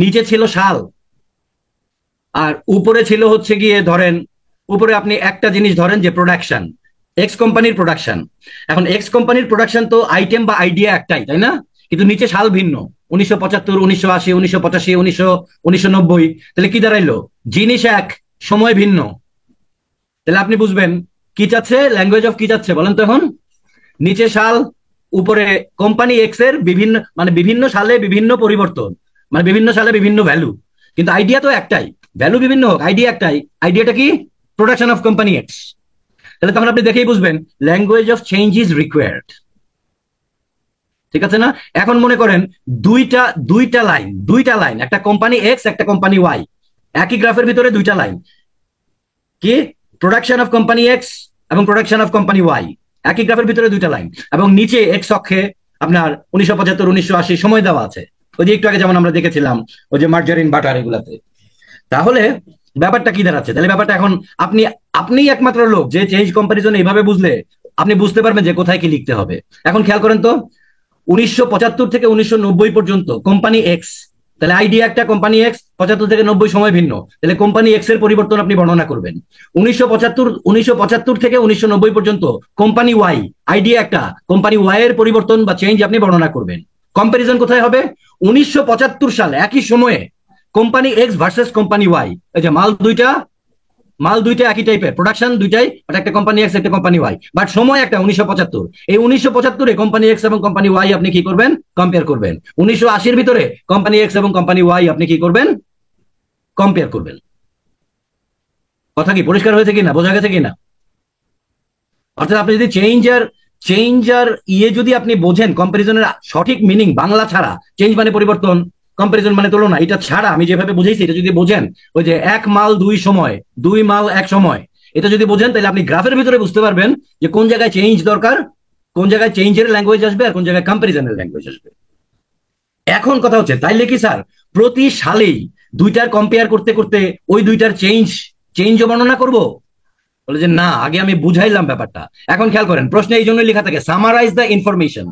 নিচে ছিল সাল, আর উপরে ছিল হচ্ছে গিয়ে ধরেন, উপরে আপনি একটা জিনিস ধরেন যে প্রোডাকশন, এক্স কোম্পানির প্রোডাকশন। এখন এক্স কোম্পানির প্রোডাকশন তো আইটেম বা আইডিয়া একটাই, তাই না? কিন্তু নিচে সাল ভিন্ন, 1975, 1980, 1985, 1990। তাহলে কি দাঁড়াইলো? জিনিস এক, সময় ভিন্ন। তাহলে আপনি বুঝবেন কি চাচ্ছে, ল্যাঙ্গুয়েজ অফ কি চাচ্ছে বলেন তো এখন? নিচে সাল, উপরে কোম্পানি এক্স এর বিভিন্ন, মানে বিভিন্ন সালে বিভিন্ন পরিবর্তন, মানে বিভিন্ন সালে বিভিন্ন ভ্যালু, কিন্তু আইডিয়া তো একটাই, ভ্যালু বিভিন্ন হোক, আইডিয়া একটাই। আইডিয়াটা কি? Production of company x. তাহলে তখন আপনি দেখেই বুঝবেন language of change is required. ঠিক আছে না? এখন মনে করেন দুইটা লাইন, একটা কোম্পানি এক্স, একটা কোম্পানি ওয়াই, একই গ্রাফের ভিতরে দুইটা লাইন, কি? প্রোডাকশন অফ কোম্পানি এক্স এবং প্রোডাকশন অফ কোম্পানি ওয়াই, একই গ্রাফের ভিতরে দুইটা লাইন, এবং নিচে এক্স অক্ষে আপনার 1975, 1980 সময় দেওয়া আছে, ওই যে একটু আগে যেমন আমরা দেখেছিলাম ওই যে মার্জারিন বাটার এগুলাতে। তাহলে ব্যাপারটা কি দাঁড়াচ্ছে? তাহলে ব্যাপারটা এখন আপনি আপনিই একমাত্র লোক যে চেঞ্জ কম্পারিজন এইভাবে বুঝলে আপনি বুঝতে পারবেন যে কোথায় কি লিখতে হবে। এখন খেয়াল করেন তো, 1975 থেকে 1990 পর্যন্ত কোম্পানি এক্স, তাহলে আইডিয়া একটা, কোম্পানি এক্স 75 থেকে 90 সময় ভিন্ন, তাহলে কোম্পানি এক্স এর পরিবর্তন আপনি বর্ণনা করবেন। 1975 থেকে 1990 পর্যন্ত কোম্পানি ওয়াই, আইডিয়া একটা, কোম্পানি ওয়াই এর পরিবর্তন বা চেঞ্জ আপনি বর্ণনা করবেন। কম্পারিজন কোথায় হবে? 1975 সাল একই সময়ে company X versus company Y, এই যে মাল দুইটা একই টাইপের, প্রোডাকশন দুইটাই, একটা কোম্পানি এক্স একটা কোম্পানি ওয়াই, বাট সময় একটা 1975। এই 1975-এ কোম্পানি এক্স এবং কোম্পানি ওয়াই আপনি কি করবেন? কম্পেয়ার করবেন। 1980-এর ভিতরে কোম্পানি এক্স এবং কোম্পানি ওয়াই আপনি কি করবেন? কম্পেয়ার করবেন। কথা কি পরিষ্কার হয়েছে কিনা, বোঝা গেছে কিনা? অর্থাৎ আপনি যদি চেঞ্জার যদি আপনি বোঝেন, কম্পারিজনের সঠিক মিনিং বাংলা ছাড়া, চেঞ্জ মানে পরিবর্তন, কম্পারিজন মানে তুলনা, এটা ছাড়া আমি যেভাবে বুঝেছি এটা যদি বোঝেন, ওই যে এক মাল দুই সময়, দুই মাল এক সময়, এটা যদি বোঝেন তাহলে আপনি গ্রাফের ভিতরে বুঝতে পারবেন যে কোন জায়গায় চেঞ্জ দরকার, কোন জায়গায় চেঞ্জের ল্যাঙ্গুয়েজ আসবে আর কোন জায়গায় কম্পারিজনের ল্যাঙ্গুয়েজ আসবে। এখন কথা হচ্ছে তাইলে কি স্যার প্রতি সালেই দুইটার কম্পেয়ার করতে করতে ওই দুইটার চেঞ্জও বর্ণনা করব? বলে যে না, আগে আমি বুঝাইলাম ব্যাপারটা। এখন খেয়াল করেন, প্রশ্নে এই জন্যই লেখা থাকে সামারাইজ দ্য ইনফরমেশন।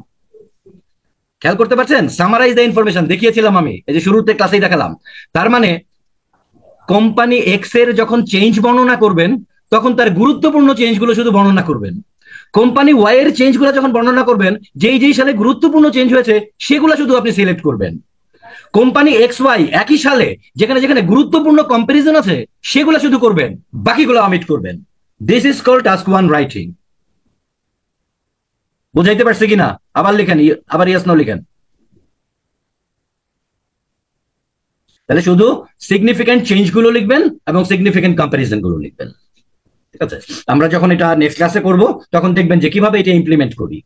খেয়াল করতে পারছেন? সামারাইজ দ্য ইনফরমেশন দেখিয়েছিলাম আমি, এই যে শুরুতে ক্লাসেই দেখালাম। তার মানে কোম্পানি এক্স এর যখন চেঞ্জ বর্ণনা করবেন তখন তার গুরুত্বপূর্ণ চেঞ্জগুলো শুধু বর্ণনা করবেন। কোম্পানি ওয়াই এর চেঞ্জগুলো যখন বর্ণনা করবেন, যেই সালে গুরুত্বপূর্ণ চেঞ্জ হয়েছে সেগুলো শুধু আপনি সিলেক্ট করবেন। কোম্পানি এক্স ওয়াই একই সালে যেখানে যেখানে গুরুত্বপূর্ণ কম্পারিজন আছে সেগুলো শুধু করবেন, বাকিগুলো অমিট করবেন। This is called task 1 writing. বুঝাইতে পারছে কিনা? আবার লিখেন, আবার ইয়েস নো লিখেন। তাহলে শুধু সিগনিফিক্যান্ট চেঞ্জ গুলো লিখবেন এবং সিগনিফিক্যান্ট কম্পারিজন গুলো লিখবেন। ঠিক আছে? আমরা যখন এটা নেক্সট ক্লাসে করব তখন দেখবেন যে কিভাবে এটা ইমপ্লিমেন্ট করি।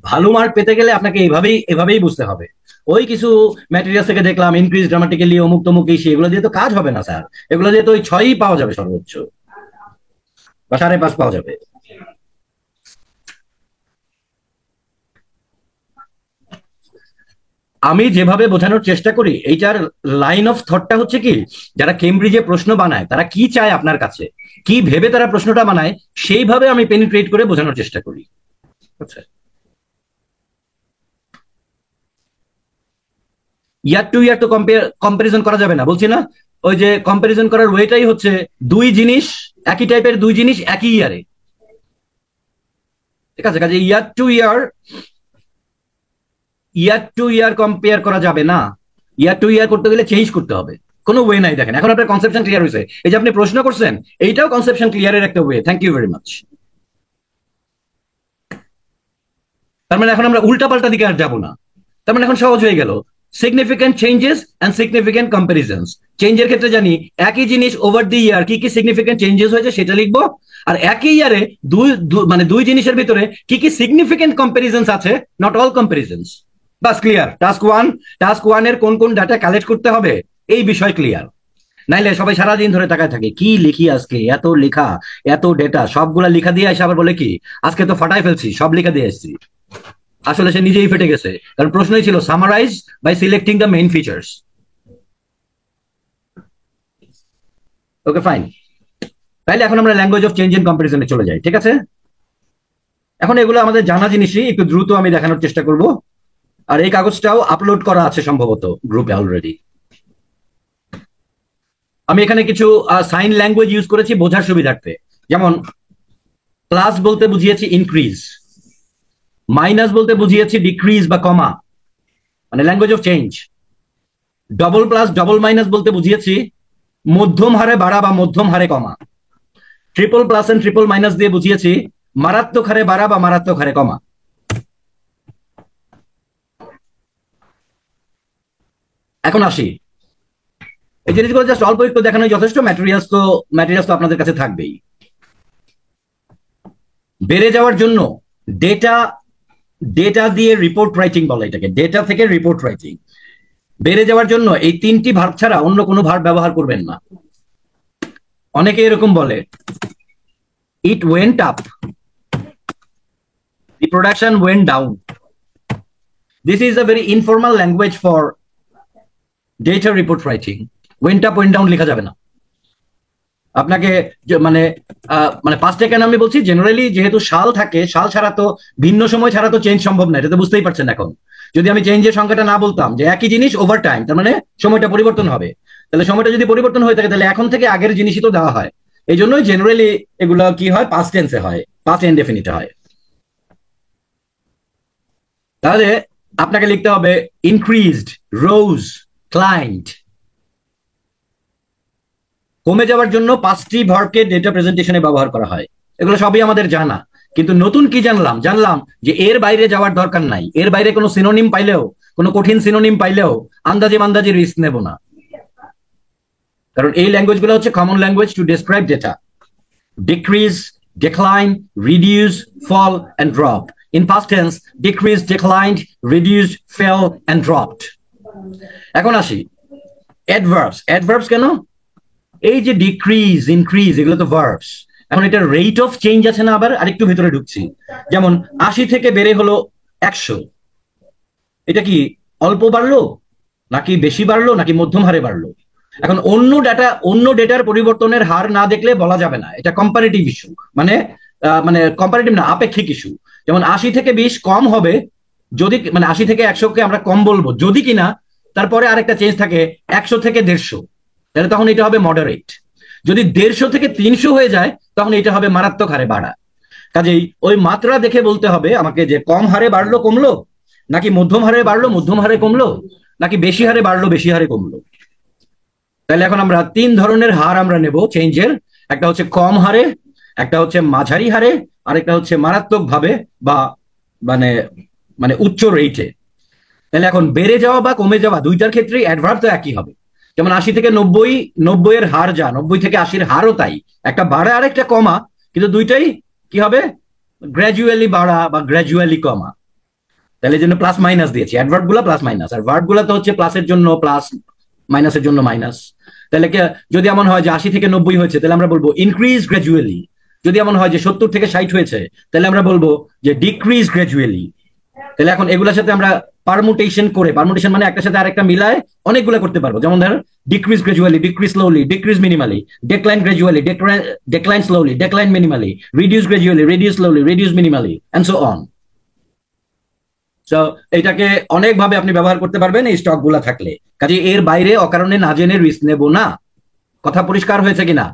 ভালো মার্ক পেতে গেলে আপনাকে এভাবেই বুঝতে হবে। ওই কিছু ম্যাটেরিয়াল থেকে দেখলাম ইনক্রিজ ড্রামাটিক্যালি অমুক তমুক এই এগুলো দিয়ে তো কাজ হবে না স্যার। এগুলো দিয়ে তো ওই 6ই পাওয়া যাবে সর্বোচ্চ, বা 5.5 পাওয়া যাবে। আমি যেভাবে বোঝানোর চেষ্টা করি এইটার লাইন অফ থটটা হচ্ছে কি, যারা কেমব্রিজে প্রশ্ন বানায় তারা কি চায় আপনার কাছে, কি ভেবে তারা প্রশ্নটা বানায়, সেইভাবে আমি পেনিট্রেট করে বোঝানোর চেষ্টা করি। আচ্ছা, ইয়ার টু ইয়ার তো কম্পারিজন করা যাবে না, বলছি না? ওই যে কম্পারিজন করার ওয়েটাই হচ্ছে দুই জিনিস, একই টাইপের দুই জিনিস একই ইয়ারে। ঠিক আছে, কাজে ইয়ার টু ইয়ার কম্পেয়ার করা যাবে না। ইয়ার টু ইয়ার করতে গেলে চেঞ্জ করতে হবে, কোনো ওয়ে নাই। দেখেন এখন আপনার কনসেপশন ক্লিয়ার হয়েছে, এই যে আপনি প্রশ্ন করছেন এইটাও কনসেপশন ক্লিয়ারের একটা way. Thank you very much. তার মানে এখন আমরা উল্টা পাল্টা দিকে আর যাবো না। তার মানে এখন সহজ হয়ে গেল, significant changes and significant comparisons. চেঞ্জের ক্ষেত্রে জানি একই জিনিস ওভার দি ইয়ার কি কি সিগনিফিক্যান্ট চেঞ্জেস হয়েছে সেটা লিখবো, আর একই ইয়ারে দুই জিনিসের ভিতরে কি কি সিগনিফিক্যান্ট কম্পারিজনস আছে, not all comparisons. Bus clear. Task one এর কোন কোন ডাটা কালেক্ট করতে হবে এই বিষয় ক্লিয়ার। নাইলে সবাই সারাদিন ধরে তাকায় থাকে কি লিখি আজকে, এত লেখা এত ডেটা সবগুলা লিখা দিয়ে এসে আবার বলে কি আজকে তো ফাটাই ফেলছি, সব লিখা দিয়ে এসেছি। আসলে সে নিজেই ফেটে গেছে, কারণ প্রশ্নই ছিল summarise by selecting the main features. Okay fine, তাইলে এখন আমরা ল্যাঙ্গুয়েজ অফ চেঞ্জ এন্ড কম্পারিজনে চলে যাই। ঠিক আছে, এখন এগুলো আমাদের জানা জিনিসই, একটু দ্রুত আমি দেখানোর চেষ্টা করব। আর এই কাগজটাও আপলোড করা আছে সম্ভবত গ্রুপে অলরেডি। আমি এখানে কিছু সাইন ল্যাঙ্গুয়েজ ইউজ করেছি বোঝার সুবিধার্থে। যেমন প্লাস বলতে বুঝিয়েছি ইনক্রিজ, মাইনাস বলতে বুঝিয়েছি ডিক্রিজ বা কমা, মানে language of change. Double plus double minus বলতে বুঝিয়েছি মধ্যম হারে বাড়া বা মধ্যম হারে কমা। Triple plus and triple minus দিয়ে বুঝিয়েছি মারাত্মক হারে বাড়া বা মারাত্মক হারে কমা। এখন আসি, এই জিনিসগুলো জাস্ট অল্প একটু দেখানো যথেষ্ট, ম্যাটেরিয়ালস তো আপনাদের কাছে থাকবেই। বেড়ে যাওয়ার জন্য ডেটা দিয়ে রিপোর্ট রাইটিং বলে এটাকে, ডেটা থেকে রিপোর্ট রাইটিং। বেড়ে যাওয়ার জন্য এই 3টি ভার্ব ছাড়া অন্য কোনো ভার্ব ব্যবহার করবেন না। অনেকে এরকম বলে it went up, production went down. This is a very informal language for data report writing. Went up, went down লেখা যাবে না। আপনাকে মানে মানে পাস্ট কেন আমি বলছি, জেনারেলি যেহেতু সাল থাকে, সাল ছাড়া তো ভিন্ন সময় ছাড়া তো চেঞ্জ সম্ভব না, এটা তো বুঝতেই পারছেন। এখন যদি আমি চেঞ্জের সংখ্যাটা না বলতাম যে একই জিনিস ওভার টাইম, তার মানে সময়টা পরিবর্তন হবে, তাহলে সময়টা যদি পরিবর্তন হয়ে থাকে তাহলে এখন থেকে আগের জিনিসই তো দেওয়া হয়। এই জন্যই জেনারেলি এগুলো কি হয়, পাস্ট টেন্সে হয়, পাস্ট ইনডেফিনিটে হয়। তাহলে আপনাকে লিখতে হবে ইনক্রিজড, রোজ, ক্লাইম্ড। কমে যাওয়ার জন্য 5টি ভার্বকে ডেটা প্রেজেন্টেশনে ব্যবহার করা হয়, এগুলো সবই আমাদের জানা। কিন্তু নতুন কি জানলাম, জানলাম যে এর বাইরে যাওয়ার দরকার নাই। এর বাইরে কোনো সিনোনিম পাইলেও, কোনো কঠিন সিনোনিম পাইলেও আন্দাজে মান্দাজে রিস্ক নেব না, কারণ এই ল্যাঙ্গুয়েজগুলো হচ্ছে common language to describe data. Decrease, decline, reduce, fall and drop. In past tense, decreased, declined, reduced, fell and dropped. এখন আসি adverbs. Adverbs কেন? এই যে ডিক্রিজ, ইনক্রিজ, এগুলো তো ভার্বস। এখন এটা রেট অফ চেঞ্জ আছে না, আবার আরেকটু ভিতরে ঢুকছি। যেমন 80 থেকে বেড়ে হলো 100, এটা কি অল্প বাড়লো নাকি বেশি বাড়লো নাকি মধ্যম হারে বাড়লো? এখন অন্য ডেটার পরিবর্তনের হার না দেখলে বলা যাবে না, এটা কম্পারেটিভ ইস্যু, মানে মানে কম্পারেটিভ না, আপেক্ষিক ইস্যু। যেমন 80 থেকে 20 কম হবে যদি, মানে 80 থেকে 100কে আমরা কম বলবো যদি কিনা তারপরে আরেকটা চেঞ্জ থাকে 100 থেকে 150, তাহলে তখন এটা হবে মডারেট। যদি 150 থেকে 300 হয়ে যায় তখন এটা হবে মারাত্মক হারে বাড়া। কাজেই ওই মাত্রা দেখে বলতে হবে আমাকে যে কম হারে বাড়লো কমলো, নাকি মধ্যম হারে বাড়লো মধ্যম হারে কমলো, নাকি বেশি হারে বাড়লো বেশি হারে কমলো। তাহলে এখন আমরা 3 ধরনের হার আমরা নেব চেঞ্জের, একটা হচ্ছে কম হারে, একটা হচ্ছে মাঝারি হারে, আর একটা হচ্ছে মারাত্মক ভাবে বা মানে মানে উচ্চ রেটে। তাহলে এখন বেড়ে যাওয়া বা কমে যাওয়া দুইটার ক্ষেত্রেই অ্যাডভার্ব তো একই হবে। যেমন 80 থেকে 90 এর হার যা, 90 থেকে 80-র হারও তাই, একটা বাড়া আর একটা কমা, কিন্তু দুইটাই কি হবে, গ্র্যাজুয়ালি বাড়া বা গ্র্যাজুয়ালি কমা। তাহলে এই জন্য প্লাস মাইনাস দিয়েছি, অ্যাডভার্ব গুলা প্লাস মাইনাস, আর ভার্ব গুলা তো হচ্ছে প্লাসের জন্য প্লাস, মাইনাসের জন্য মাইনাস। তাহলে যদি এমন হয় যে 80 থেকে 90 হয়েছে তাহলে আমরা বলবো ইনক্রিজ গ্র্যাজুয়ালি। যদি এমন হয় যে 70 থেকে 60 হয়েছে তাহলে আমরা বলবো যে ডিক্রিজ গ্র্যাজুয়ালি। তাহলে এখন এগুলোর সাথে আমরা পারমুটেশন করে, পারমুটেশন মানে একটার সাথে আরেকটা মিলায় অনেকগুলো করতে পারবো। যেমন ধর decrease gradually, decrease slowly, decrease minimally, decline gradually, decline slowly, decline minimally, reduce gradually, reduce slowly, reduce minimally and so on. So এটাকে অনেকভাবে আপনি ব্যবহার করতে পারবেন এই স্টক গুলা থাকলে। কাজে এর বাইরে অকারণে না জেনে রিস্ক নেব না। কথা পরিষ্কার হয়েছে কিনা,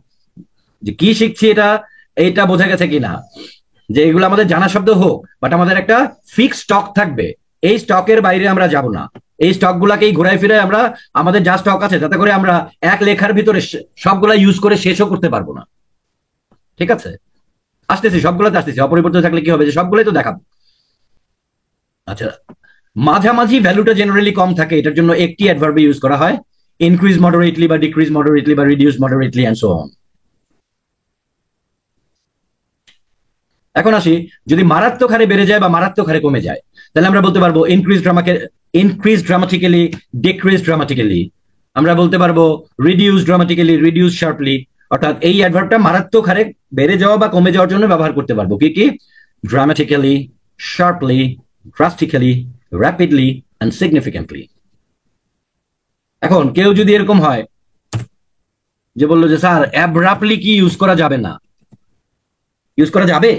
যে কি শিখছি এটা বোঝা গেছে কিনা, যে এগুলো আমাদের জানা শব্দ হোক, বাট আমাদের একটা ফিক্স স্টক থাকবে, এই স্টকের বাইরে আমরা যাব না। এই স্টক গুলাকেই ঘুরাই ফিরে আমরা আমাদের যা স্টক আছে তাতে করে আমরা এক লেখার ভিতরে সবগুলা ইউজ করে শেষও করতে পারবো না। ঠিক আছে, আসতেছি, সবগুলোতে আসতেছি। অপরিবর্তিত থাকলে কি হবে, যে সবগুলোই তো দেখাবো। আচ্ছা, মাঝামাঝি ভ্যালুটা জেনারেলি কম থাকে, এটার জন্য একটি অ্যাডভার্ব ইউজ করা হয়, ইনক্রিজ মডারেটলি বা ডিক্রিজ মডারেটলি বা reduce moderately and so on. এখন আসি, যদি মারাত্মক হারে বেড়ে যায় বা মারাত্মক হারে কমে যায় তাহলে আমরা বলতে পারবো ইনক্রিজ ড্রামাটিক্যালি, ডিক্রিজ ড্রামাটিক্যালি। আমরা বলতে পারবো রিডিউস ড্রামাটিক্যালি, রিডিউস শার্পলি। অর্থাৎ এই অ্যাডভার্বটা মারাত্মক হারে বেড়ে যাওয়া বা কমে যাওয়ার জন্য ব্যবহার করতে পারবো। কি কি? Dramatically, sharply, drastically, rapidly and significantly. এখন কেউ যদি এরকম হয় যে বললো যে স্যার অ্যাব্রাপ্টলি কি ইউজ করা যাবে না, ইউজ করা যাবে?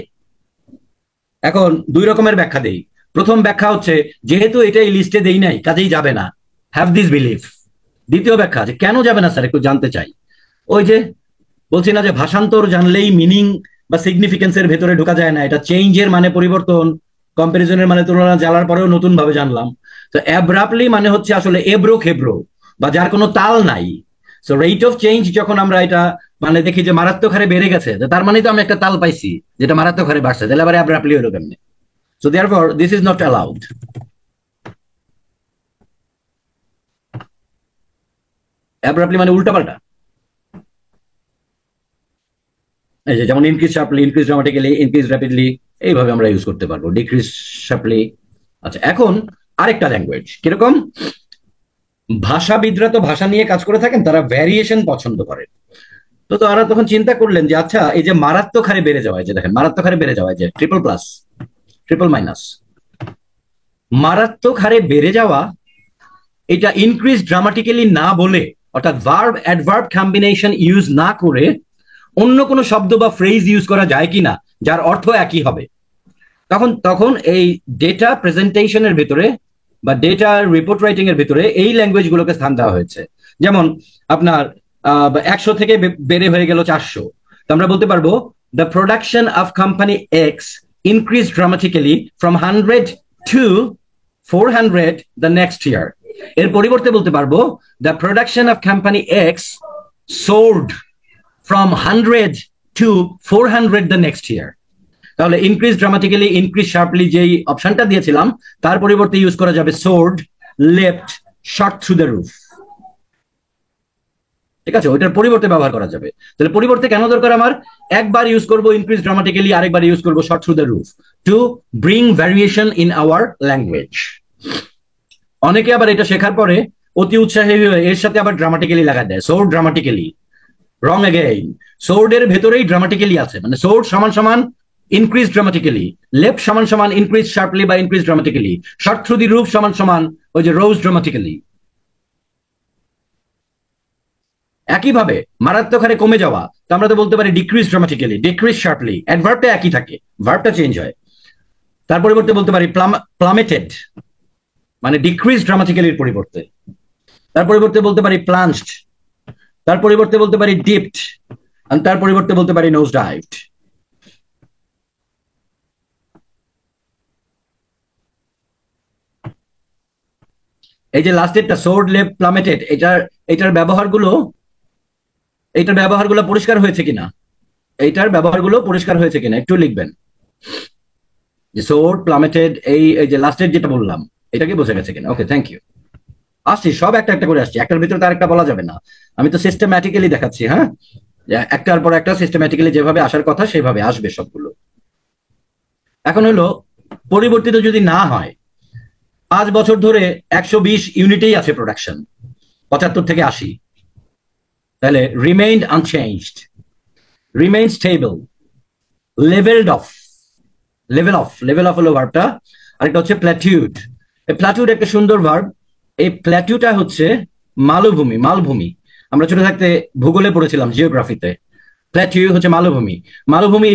এখন দুই রকমের ব্যাখ্যা দেই। প্রথম ব্যাখ্যা হচ্ছে যেহেতু এটা এই লিস্টে দেই নাই কাজেই যাবে না, হ্যাভ দিস বিলিফ। দ্বিতীয় ব্যাখ্যা যে কেন যাবে না স্যার একটু জানতে চাই। ওই যে বলছি না যে ভাষান্তর জানলেই মিনিং বা সিগনিফিকেন্সের ভেতরে ঢোকা যায় না, এটা চেঞ্জের মানে পরিবর্তন, কম্পারিজনের মানে তুলনা জানার পরেও নতুন ভাবে জানলাম। তো অ্যাব্রাপ্টলি মানে হচ্ছে আসলে এবড়ো খেবড়ো বা যার কোনো তাল নাই। সো রেট অফ চেঞ্জ যখন আমরা এটা মানে দেখি যে মারাত্মক হারে বেড়ে গেছে, তার মানে তো আমি একটা তাল পাইছি যেটা মারাত্মক হারে বাড়ছে, তাহলে আবার অ্যাব্রাপ্টলি হলো কেমনে? So therefore this is not allowed. Abruptly মানে উল্টাপাল্টা। এই যে যেমন increase sharply, increase dramatically, increase rapidly, এইভাবে আমরা ইউজ করতে পারবো। Decrease sharply. আচ্ছা, এখন আরেকটা ল্যাঙ্গুয়েজ কিরকম, ভাষাবিদরা তো ভাষা নিয়ে কাজ করে থাকেন, তারা ভ্যারিয়েশন পছন্দ করেন। তো তারা তখন চিন্তা করলেন যে আচ্ছা এই যে মারাত্মক হারে বেড়ে যাওয়া, যে দেখেন মারাত্মক হারে বেড়ে যাওয়া, যে ট্রিপল প্লাস, ট্রিপল মাইনাস। মারাত্মক হারে বেড়ে যাওয়া, এটা ইনক্রিজ ড্রামাটিক্যালি না বলে, অর্থাৎ ভার্ব অ্যাডভার্ব কম্বিনেশন ইউজ না করে অন্য কোনো শব্দ বা ফ্রেজ ইউজ করা যায় কিনা যার অর্থ একই হবে। তখন এই ডেটা প্রেজেন্টেশনের ভিতরে বা ডেটা রিপোর্ট রাইটিং এর ভিতরে এই ল্যাঙ্গুয়েজ গুলোকে স্থান দেওয়া হয়েছে। যেমন আপনার 100 থেকে বেড়ে হয়ে গেল 400, তো আমরা বলতে পারবো the production of company x increase dramatically from 100 to 400 the next year. এর পরিবর্তে বলতে পারবো the production of company x sold from 100 to 400 the next year. তাহলে ইনক্রিজ ড্রামাটিক্যালি, ইনক্রিজ শার্পলি যেই অপশনটা দিয়েছিলাম তার পরিবর্তে ইউজ করা যাবে soared, leapt, shot through the roof. ঠিক আছে, ওইটার পরিবর্তে ব্যবহার করা যাবে। তাহলে পরিবর্তে কেন দরকার আমার? একবার ইউজ করবো ইনক্রিজ ড্রামাটিক্যালি, আরেকবার ইউজ করবো shot through the roof, to bring variation in our language. অনেকে আবার এটা শেখার পরে অতি উৎসাহী হয়ে এর সাথে আবার ড্রামাটিক্যালি লাগা দেয়, সোর্ড ড্রামাটিক্যালি। রং এগেইন, সোর্ডের ভেতরেই ড্রামাটিক্যালি আছে, মানে সোর্ড সমান সমান increase dramatically, left সমান সমান increase sharply বা increase dramatically, shot through the roof সমান সমান ওই যে rose dramatically। একইভাবে মারাত্মক হারে কমে যাওয়া, তো আমরা তো বলতে পারি decrease dramatically, decrease sharply, অ্যাডভার্বটা একই থাকে, ভার্বটা চেঞ্জ হয়। তার পরিবর্তে বলতে পারি plummeted, মানে decrease dramatically এর পরিবর্তে। তার পরিবর্তে বলতে পারি plunged, তার পরিবর্তে বলতে পারি dipped, আর তার পরিবর্তে বলতে পারি nose dived। এই যে লাস্টেরটা সোর্ড, লেফট, প্লামেটেড, এটার ব্যবহারগুলো পরিষ্কার হয়েছে কিনা, এইটার ব্যবহারগুলো পরিষ্কার হয়েছে কিনা একটু লিখবেন। যে সোর্ড, প্লামেটেড, এই যে লাস্টের যেটা বললাম এটাকে বোঝা গেছে কিনা। ওকে, থ্যাংক ইউ। আসছি, সব একটা একটা করে আসছি, একটার ভিতরে তার একটা বলা যাবে না। আমি তো সিস্টেম্যাটিক্যালি দেখাচ্ছি, হ্যাঁ, একটার পর একটা সিস্টেম্যাটিক্যালি যেভাবে আসার কথা সেভাবে আসবে সবগুলো। এখন হলো পরিবর্তিত যদি না হয়, 5 বছর ধরে 120 ইউনিটেই আছে প্রোডাকশন, 75 থেকে 80, তাহলে remained unchanged, remain stable, levelled off, level off হলো ভার্বটা। আরেকটা হচ্ছে প্ল্যাটিউড। এই প্ল্যাটিউড একটা সুন্দর ভার্ব। এই প্ল্যাটিউটা হচ্ছে মালভূমি। আমরা ছোট থাকতে ভূগোলে পড়েছিলাম, জিওগ্রাফিতে। প্ল্যাটিউ হচ্ছে মালভূমি।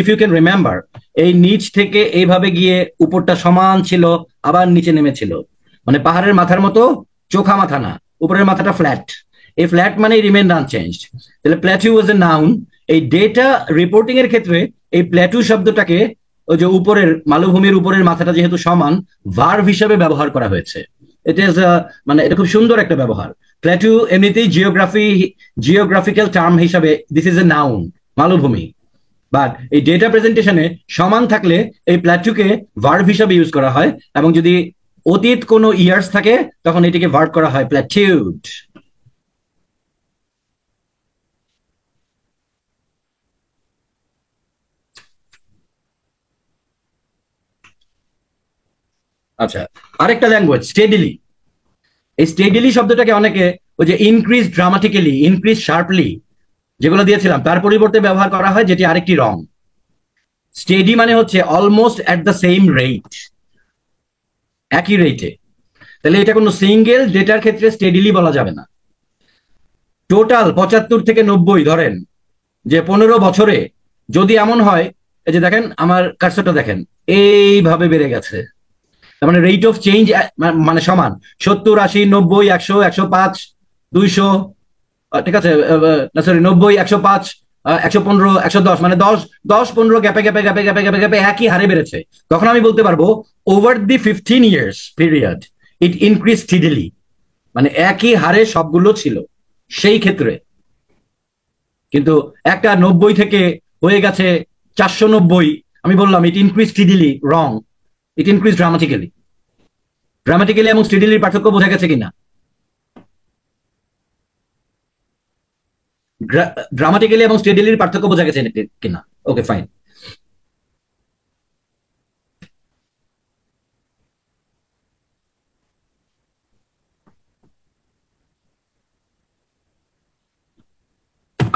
ইফ ইউ ক্যান রিমেম্বার, এই নিচ থেকে এইভাবে গিয়ে উপরটা সমান ছিল, আবার নিচে নেমেছিল, মানে পাহাড়ের মাথার মতো চোখা মাথা না, উপরের মাথাটা ফ্ল্যাট। এই ফ্ল্যাট মানে রিমেইন আনচেঞ্জড। তাহলে প্ল্যাটিউ ওয়াজ এ নাউন। এই ডেটা রিপোর্টিং এর ক্ষেত্রে এই প্ল্যাটিউ শব্দটাকে ওই যে উপরের মালভূমির উপরের মাথাটা যেহেতু সমান, ভার্ব হিসাবে ব্যবহার করা হয়েছে। মানে এটা খুব সুন্দর একটা ব্যবহার। প্ল্যাটিউ এমনিতেই জিওগ্রাফিক্যাল টার্ম হিসাবে দিস ইজ এ নাউন, মালভূমি। বাট এই ডেটা প্রেজেন্টেশনে সমান থাকলে এই প্ল্যাটিউকে ভার্ব হিসাবে ইউজ করা হয়, এবং যদি অতীত কোনো ইয়ার্স থাকে তখন এটিকে ভার্ব করা হয় প্ল্যাটিউড। আচ্ছা, আরেকটা ল্যাঙ্গুয়েজ স্টেডিলি। এই স্টেডিলি শব্দটাকে অনেকে ওই যে ইনক্রিজ ড্রামাটিক্যালি, ইনক্রিজ শার্পলি যেগুলো দিয়েছিলাম তার পরিবর্তে ব্যবহার করা হয়, যেটি আরেকটি রং। স্টেডি মানে হচ্ছে almost at the same rate, একই রেটে। তাহলে এটা কোনো সিঙ্গেল ডেটার ক্ষেত্রে স্টেডিলি বলা যাবে না। টোটাল 75 থেকে 90 ধরেন যে 15 বছরে যদি এমন হয়, এই যে দেখেন আমার কার্সরটা দেখেন এইভাবে বেড়ে গেছে, তার মানে রেট অফ চেঞ্জ মানে সমান 70, 80, 90, 100, 105, 200, ঠিক আছে, না সরি 90, 105, 115, 110, মানে 10-15 গ্যাপে একই হারে বেড়েছে। তখন আমি বলতে পারবো over the 15 years period it increase steadily, মানে একই হারে সবগুলো ছিল সেই ক্ষেত্রে। কিন্তু একটা 90 থেকে হয়ে গেছে 490, আমি বললাম ইট ইনক্রিজ স্টিডিলি, রং, ইট ইনক্রিজ ড্রামাটিক্যালি। এবং স্টেডিলির পার্থক্য বোঝা গেছে কিনা? ড্রামাটিক্যালি এবং স্টেডিলির পার্থক্য বোঝা গেছে কিনা? Okay, fine.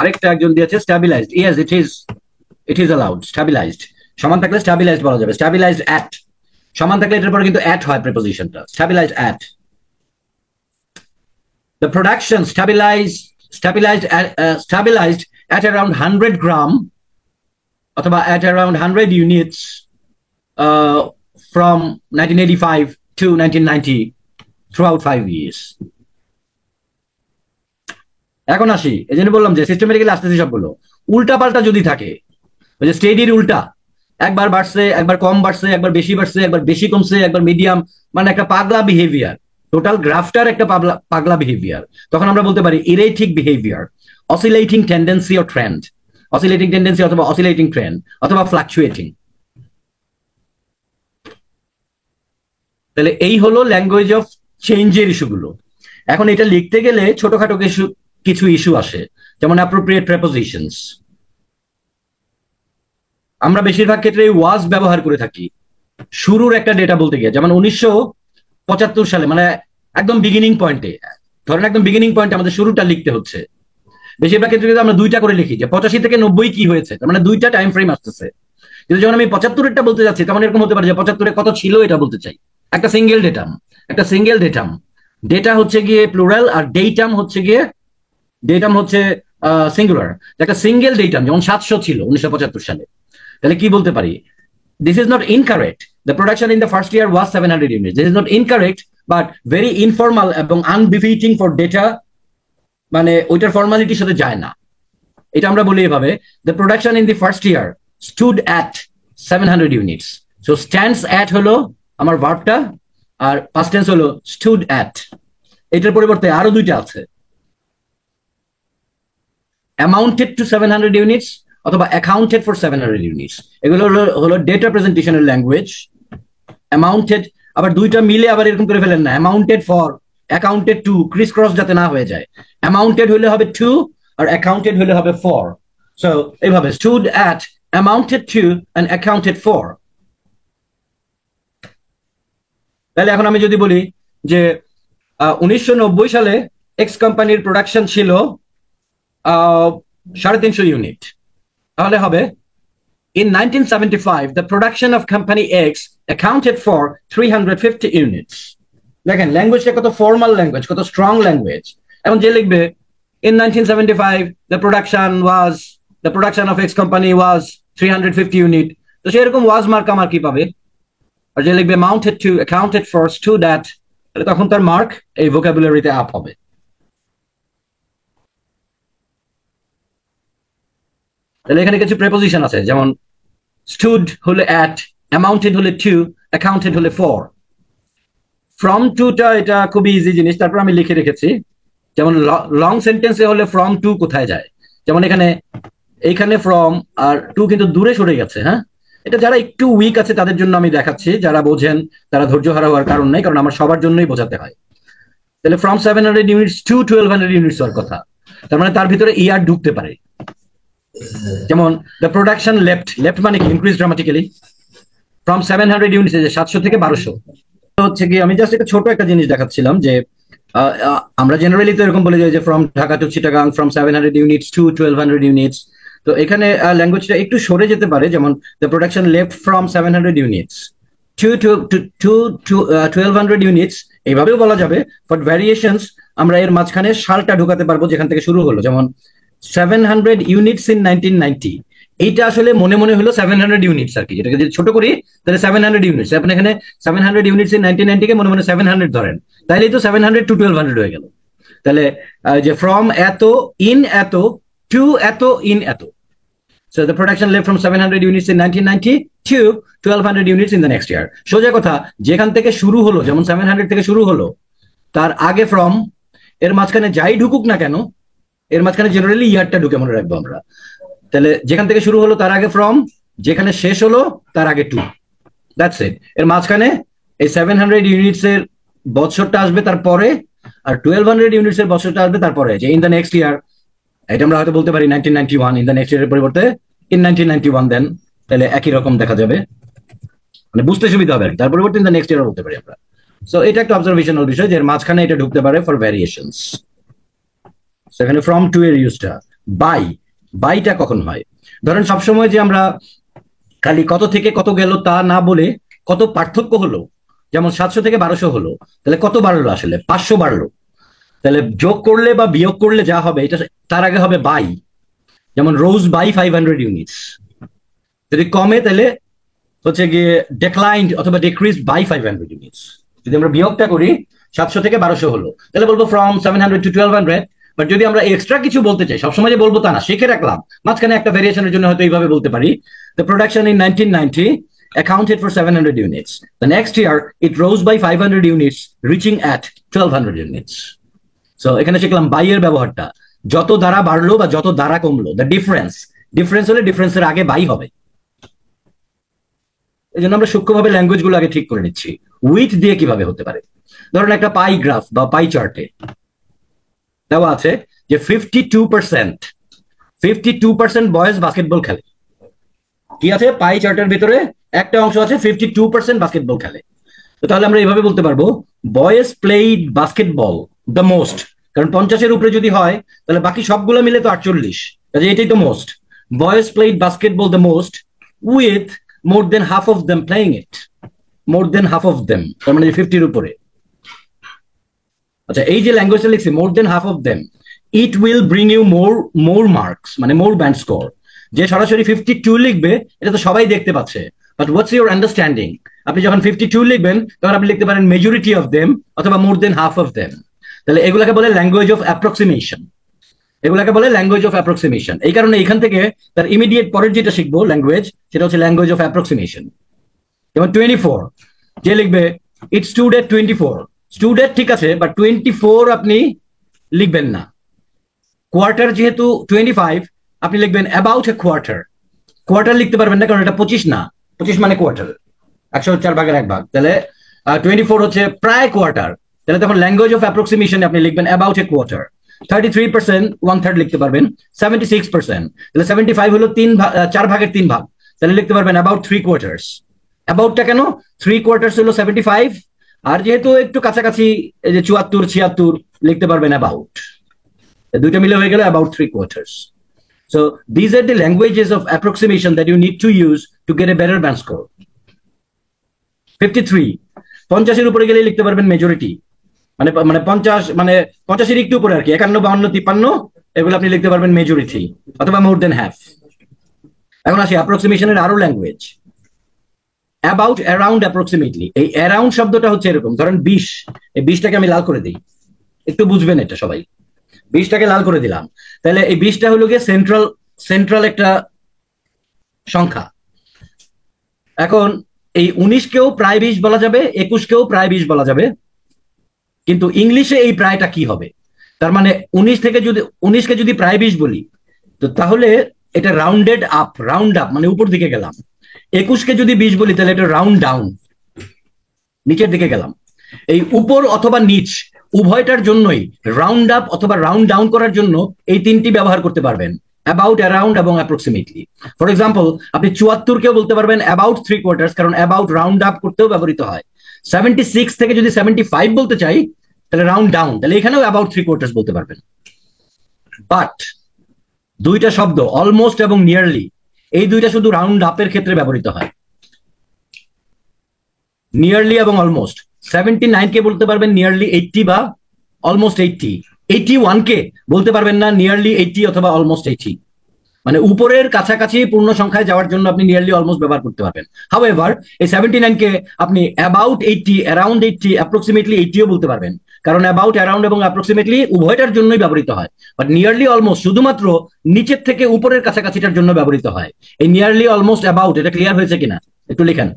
আরেকটা একজন দিয়েছে stabilised. Yes, it is allowed. Stabilised সমান থাকলে স্ট্যাবিলাইজড বলা যাবে। স্ট্যাবিলাইজড অ্যাট, সমান থাকলে এটার পরে কিন্তু অ্যাট হয় প্রিপোজিশনটা, stabilised at. The production stabilized at around 100 gram অথবা at around 100 units from 1985 to 1990 throughout 5 years. এখন আসি, এই জন্য বললাম যে সিস্টেমেটিক্যালি আসতেছি সবগুলো। উল্টা পাল্টা যদি থাকে, ওই যে স্টেডির উল্টা, একবার বাড়ছে, একবার কম বাড়ছে, একবার বেশি বাড়ছে, একবার বেশি কমছে, একবার মিডিয়াম, মানে একটা পাগলা বিহেভিয়ার, টোটাল গ্রাফটার একটা পাগলা বিহেভিয়ার, তখন আমরা বলতে পারি erratic behaviour, oscillating tendency or trend, oscillating tendency অথবা অসিলেটিং ট্রেন্ড অথবা ফ্লাকচুয়েটিং। তাহলে এই হলো ল্যাঙ্গুয়েজ অফ চেঞ্জের ইস্যুগুলো। এখন এটা লিখতে গেলে ছোটখাটো কিছু ইস্যু আসে, যেমন অ্যাপ্রোপ্রিয়েট প্রেপোজিশনস। আমরা বেশিরভাগ ক্ষেত্রে ওয়াজ ব্যবহার করে থাকি শুরুর একটা ডেটা বলতে গিয়ে, যেমন 1975 সালে, মানে একদম বিগিনিং পয়েন্টে, ধরেন একদম বিগিনিং পয়েন্টে আমাদের শুরুটা লিখতে হচ্ছে। বেশিরভাগ ক্ষেত্রে কিন্তু আমরা দুইটা করে লিখি, যে 85 থেকে 90 কি হয়েছে, তার মানে দুইটা টাইম ফ্রেম আসতেছে। কিন্তু যখন আমি 75-এরটা বলতে যাচ্ছি, তখন এরকম হতে পারে যে 75-এ কত ছিল এটা বলতে চাই। একটা সিঙ্গেল ডেটাম, ডেটা হচ্ছে গিয়ে প্লুরাল, আর ডেটাম হচ্ছে সিঙ্গুলার। একটা সিঙ্গেল ডেটাম যেমন 700 ছিল 1975 সালে, তাহলে কি বলতে পারি? This is not incorrect. The production in the first year was 700 units. This is not incorrect, but very informal এবং unbefitting for data, মানে ওইটার ফর্মালিটির সাথে যায় না। এটা আমরা বলি এভাবে, the production in the first year stood at 700 units. So stands at হলো আমার ভার্বটা, আর past tense হলো stood at। এটার পরিবর্তে আরো দুইটা আছে, amounted to 700 units অথবা accounted for 700 units। এগুলো হলো ডেটা প্রেজেন্টেশনের ল্যাঙ্গুয়েজ। অ্যামাউন্টেড আবার দুইটা মিলে আবার এরকম করে ফেলেন না, amounted for, accounted to, criss cross যাতে না হয়ে যায়। অ্যামাউন্টেড হলে হবে টু, আর অ্যাকাউন্টেড হলে হবে ফর। সো এইভাবে stood at, amounted to, and accounted for. তাহলে এখন আমি যদি বলি যে 1990 সালে এক্স কোম্পানির প্রোডাকশন ছিল 350 ইউনিট, তাহলে হবে in 1975 the production of company X accounted for 350 units. দেখেন ল্যাঙ্গুয়েজটা কত ফর্মাল ল্যাঙ্গুয়েজ, কত স্ট্রং ল্যাঙ্গুয়েজ। এখন যে লিখবে in 1975 the production of X company was 350 unit, তো সেরকম ওয়াজ মার্ক আমার কি পাবে? আর যে লিখবে mounted to, accounted for, stood at, তাহলে তখন তার মার্ক এই ভোকাবুলারিতে আপ হবে। তাহলে এখানে কিছু প্রেপোজিশন আছে, যেমন stood হলে at, amounted হলে to, accounted হলে for। from to টা এটা খুবই ইজি জিনিস, তারপর আমি লিখে রেখেছি। যেমন লং সেন্টেন্সে হলে from to কোথায় যায়, যেমন এইখানে from আর to কিন্তু দূরে সরে গেছে। হ্যাঁ, এটা যারা একটু উইক আছে তাদের জন্য আমি দেখাচ্ছি, যারা বোঝেন তারা ধৈর্য হারা হওয়ার কারণ নেই, কারণ আমার সবার জন্যই বোঝাতে হয়। তাহলে from 700 units to 1200 units হওয়ার কথা, তার মানে তার ভিতরে ইয়ার ঢুকতে পারে। যেমন the production left মানে কি increase dramatically from 700 units, 700 থেকে 1200 হচ্ছে কি। আমি জাস্ট একটা ছোট একটা জিনিস দেখাচ্ছিলাম যে আমরা জেনারেলি তো এরকম বলে যাই যে from Dhaka to Chittagong, from 700 units to 1200 units। তো এখানে ল্যাঙ্গুয়েজটা একটু সরে যেতে পারে, যেমন the production left from 700 units to 1200 units, এইভাবেও বলা যাবে। বাট ভ্যারিয়েশনস আমরা এর মাঝখানে সালটা ঢুকাতে পারবো যেখান থেকে শুরু হলো, যেমন 700 units in 1990, এইটা আসলে মনে মনে হলো 700 ইউনিটস আর কি। এটাকে যদি ছোট করি তাহলে 700 ইউনিটস, আপনি এখানে 700 ইউনিটস ইন 1990 কে মনে মনে 700 ধরেন, তাহলেই তো 700 to 1200 হয়ে গেল। তাহলে যে ফ্রম এত, ইন এত, টু এত, ইন এত। So the production left from 700 units in 1990 to 1200 units in the next year. সোজা কথা, যেখান থেকে শুরু হলো, যেমন 700 থেকে শুরু হলো, তার আগে ফ্রম, এর মাঝখানে যাই ঢুকুক না কেন, এর মাঝখানে জেনারেলি ইয়ারটা ঢুকে মনে রাখবো আমরা। তাহলে যেখান থেকে শুরু হলো তার আগে ফ্রম, যেখানে শেষ হলো তার আগে টু, দ্যাটস ইট। এর মাঝখানে এই 700 ইউনিটস এর বছরটা আসবে তারপরে, আর 1200 ইউনিটস এর বছরটা আসবে তারপরে, যে ইন দ্য নেক্সট ইয়ার। এটা আমরা হয়তো বলতে পারি 1991, ইন দ্য নেক্সট ইয়ারের পরিবর্তে ইন 1991 দেন, তাহলে একই রকম দেখা যাবে, মানে বুঝতে সুবিধা হবে। তার পরিবর্তে ইন দ্য নেক্সট ইয়ার বলতে পারি আমরা। সো এটা একটা অবজারভেশনাল বিষয়, যে এর মাঝখানে এটা ঢুকতে পারে ফর ভ্যারিয়েশনস। সেখানে ফ্রম টু এর ইউজটা। বাইটা কখন হয়? ধরেন সবসময় যে আমরা খালি কত থেকে কত গেল তা না বলে কত পার্থক্য হলো, যেমন 700 থেকে 1200 হলো, তাহলে কত বাড়লো, আসলে 500 বাড়লো। তাহলে যোগ করলে বা বিয়োগ করলে যা হবে এটা তার আগে হবে বাই, যেমন রোজ বাই 500 ইউনিটস। যদি কমে তাহলে হচ্ছে গিয়ে ডিক্লাইন্ড অথবা ডিক্রিজ বাই 500 ইউনিটস। যদি আমরা বিয়োগটা করি 700 থেকে 1200 হলো, তাহলে বলবো ফ্রম 700 টু 1200। বাট যদি আমরা এক্সট্রা কিছু বলতে চাই, সবসময় যে বলবো তা না, শিখে রাখলাম, মাঝখানে একটা ভেরিয়েশনের জন্য হয়তো এইভাবে বলতে পারি, the production in 1990 accounted for 700 units. The next year it rose by 500 units, reaching at 1200 units. So এখানে শিখলাম বাই এর ব্যবহারটা, যত দ্বারা বাড়লো বা যত দ্বারা কমলো, দ্য ডিফারেন্স হলে ডিফারেন্সের আগে বাই হবে। এই জন্য আমরা সূক্ষ্মভাবে ল্যাঙ্গুয়েজ গুলো আগে ঠিক করে নিচ্ছি। উইথ দিয়ে কিভাবে হতে পারে, ধরুন একটা পাই গ্রাফ বা পাই চার্টে দেওয়া আছে যে 52% বয়েজ বাস্কেটবল খেলে। কি আছে পাই চার্টের ভিতরে একটা অংশ আছে 52% বাস্কেটবল খেলে। তো তাহলে আমরা এইভাবে বলতে পারবো boys played basketball the most, কারণ 50-এর উপরে যদি হয় তাহলে বাকি সবগুলো মিলে তো 48, কাজে এটাই তো most. Boys played basketball the most with more than half of them playing it, more than half of them, তার মানে 50-এর উপরে। আচ্ছা, এই যে ল্যাঙ্গুয়েজটা লিখছি more than half of them, it will bring you more marks, মানে মোর ব্যান্ড স্কোর। যে সরাসরি 52 লিখবে এটা তো সবাই দেখতে পাচ্ছে, বাট হোয়াটস ইউর আন্ডারস্ট্যান্ডিং? আপনি যখন 52 লিখবেন তখন আপনি লিখতে পারেন মেজরিটি অফ দেম অথবা মোর দেন হাফ অফ দেম। তাহলে এগুলাকে বলে ল্যাঙ্গুয়েজ অফ অ্যাপ্রক্সিমেশন, এগুলাকে বলে ল্যাঙ্গুয়েজ অফ অ্যাপ্রক্সিমেশন। এই কারণে এখান থেকে তার ইমিডিয়েট পরের যেটা শিখবো ল্যাঙ্গুয়েজ, সেটা হচ্ছে ল্যাঙ্গুয়েজ অফ অ্যাপ্রক্সিমেশন। যেমন 24, যে লিখবে ইট স্টুড এট 24, স্টুডেন্ট ঠিক আছে, বাট 24 আপনি লিখবেন না। কোয়ার্টার যেহেতু 25, আপনি লিখবেন অ্যাবাউট এ কোয়ার্টার। কোয়ার্টার লিখতে পারবেন না কারণ এটা 25 না, 25 মানে কোয়ার্টার, 104 ভাগের 1 ভাগ। তাহলে 24 হচ্ছে প্রায় কোয়ার্টার, তাহলে তখন ল্যাঙ্গুয়েজ অফ অ্যাপ্রক্সিমেশন আপনি লিখবেন অ্যাবাউট এ কোয়ার্টার। 33% 1/3 লিখতে পারবেন। 76%, তাহলে 75 হলো 4 ভাগের 3 ভাগ, তাহলে লিখতে পারবেন অ্যাবাউট 3 কোয়ার্টার্স। অ্যাবাউটটা কেন? 3 কোয়ার্টার্স হলো 75, আর যেহেতু একটু কাছাকাছি এই যে 74 76 লিখতে পারবেন অ্যাবাউট, দুইটা মিলে হয়ে গেল about 3 quarters. So these are the languages of approximation that you need to use to get a better band score. 53, 50-এর উপরে গেলে লিখতে পারবেন মেজরিটি, মানে 50 মানে 50-এর একটু উপরে আর কি, 51 52 53 এগুলো আপনি লিখতে পারবেন মেজরিটি অথবা মোর দেন হাফ। এখন আসি অ্যাপ্রক্সিমেশনের আরো ল্যাঙ্গুয়েজ, অ্যাবাউট, অ্যারাউন্ড, অ্যাপ্রক্সিমেটলি। এই অ্যারাউন্ড শব্দটা হচ্ছে এরকম, ধরেন 20, এই 20টাকে আমি লাল করে দিই, একটু বুঝবেন এটা সবাই। 20টাকে লাল করে দিলাম, তাহলে এই 20টা হলো গিয়ে সেন্ট্রাল একটা সংখ্যা। এখন এই 19কেও প্রায় 20 বলা যাবে, 21কেও প্রায় 20 বলা যাবে, কিন্তু ইংলিশে এই প্রায়টা কি হবে? তার মানে 19কে যদি প্রায় 20 বলি, তো তাহলে এটা রাউন্ড আপ মানে উপর দিকে গেলাম। 21কে যদি 20 বলি তাহলে এটা রাউন্ড ডাউন, নিচের দিকে গেলাম। এই উপর অথবা নিচ উভয়টার জন্যই রাউন্ড আপ অথবা রাউন্ড ডাউন করার জন্য এই তিনটি ব্যবহার করতে পারবেন, অ্যাবাউট, অ্যারাউন্ড এবং অ্যাপ্রক্সিমেটলি। ফর এক্সাম্পল, আপনি 74কেও বলতে পারবেন অ্যাবাউট 3 কোয়ার্টার্স, কারণ অ্যাবাউট রাউন্ড আপ করতেও ব্যবহৃত হয়। 76 থেকে যদি 75 বলতে চাই তাহলে রাউন্ড ডাউন, তাহলে এখানেও অ্যাবাউট 3 কোয়ার্টার্স বলতে পারবেন। বাট দুইটা শব্দ অলমোস্ট এবং নিয়ারলি, এই দুইটা শুধু রাউন্ড আপের ক্ষেত্রে ব্যবহৃত হয়, নিয়ারলি এবং অলমোস্ট। 79কে বলতে পারবেন নিয়ারলি 80 বা অলমোস্ট 80। 81কে বলতে পারবেন না নিয়ারলি 80 অথবা অলমোস্ট 80, মানে উপরের কাছাকাছি পূর্ণ সংখ্যায় যাওয়ার জন্য আপনি নিয়ারলি অলমোস্ট ব্যবহার করতে পারবেন। হাউএভার এই 79কে আপনি অ্যাবাউট 80, অ্যারাউন্ড 80, অ্যাপ্রক্সিমেটলি 80ও বলতে পারবেন, কারণ অ্যাবাউট, অ্যারাউন্ড এবং অ্যাপ্রক্সিমেটলি উভয়টার জন্যই ব্যবহৃত হয়। বাট নিয়ারলি অলমোস্ট শুধুমাত্র নিচের থেকে উপরের কাছাকাছিটার জন্য ব্যবহৃত হয়। এই নিয়ারলি, অলমোস্ট, অ্যাবাউট, এটা ক্লিয়ার হয়েছে কিনা একটু লিখেন,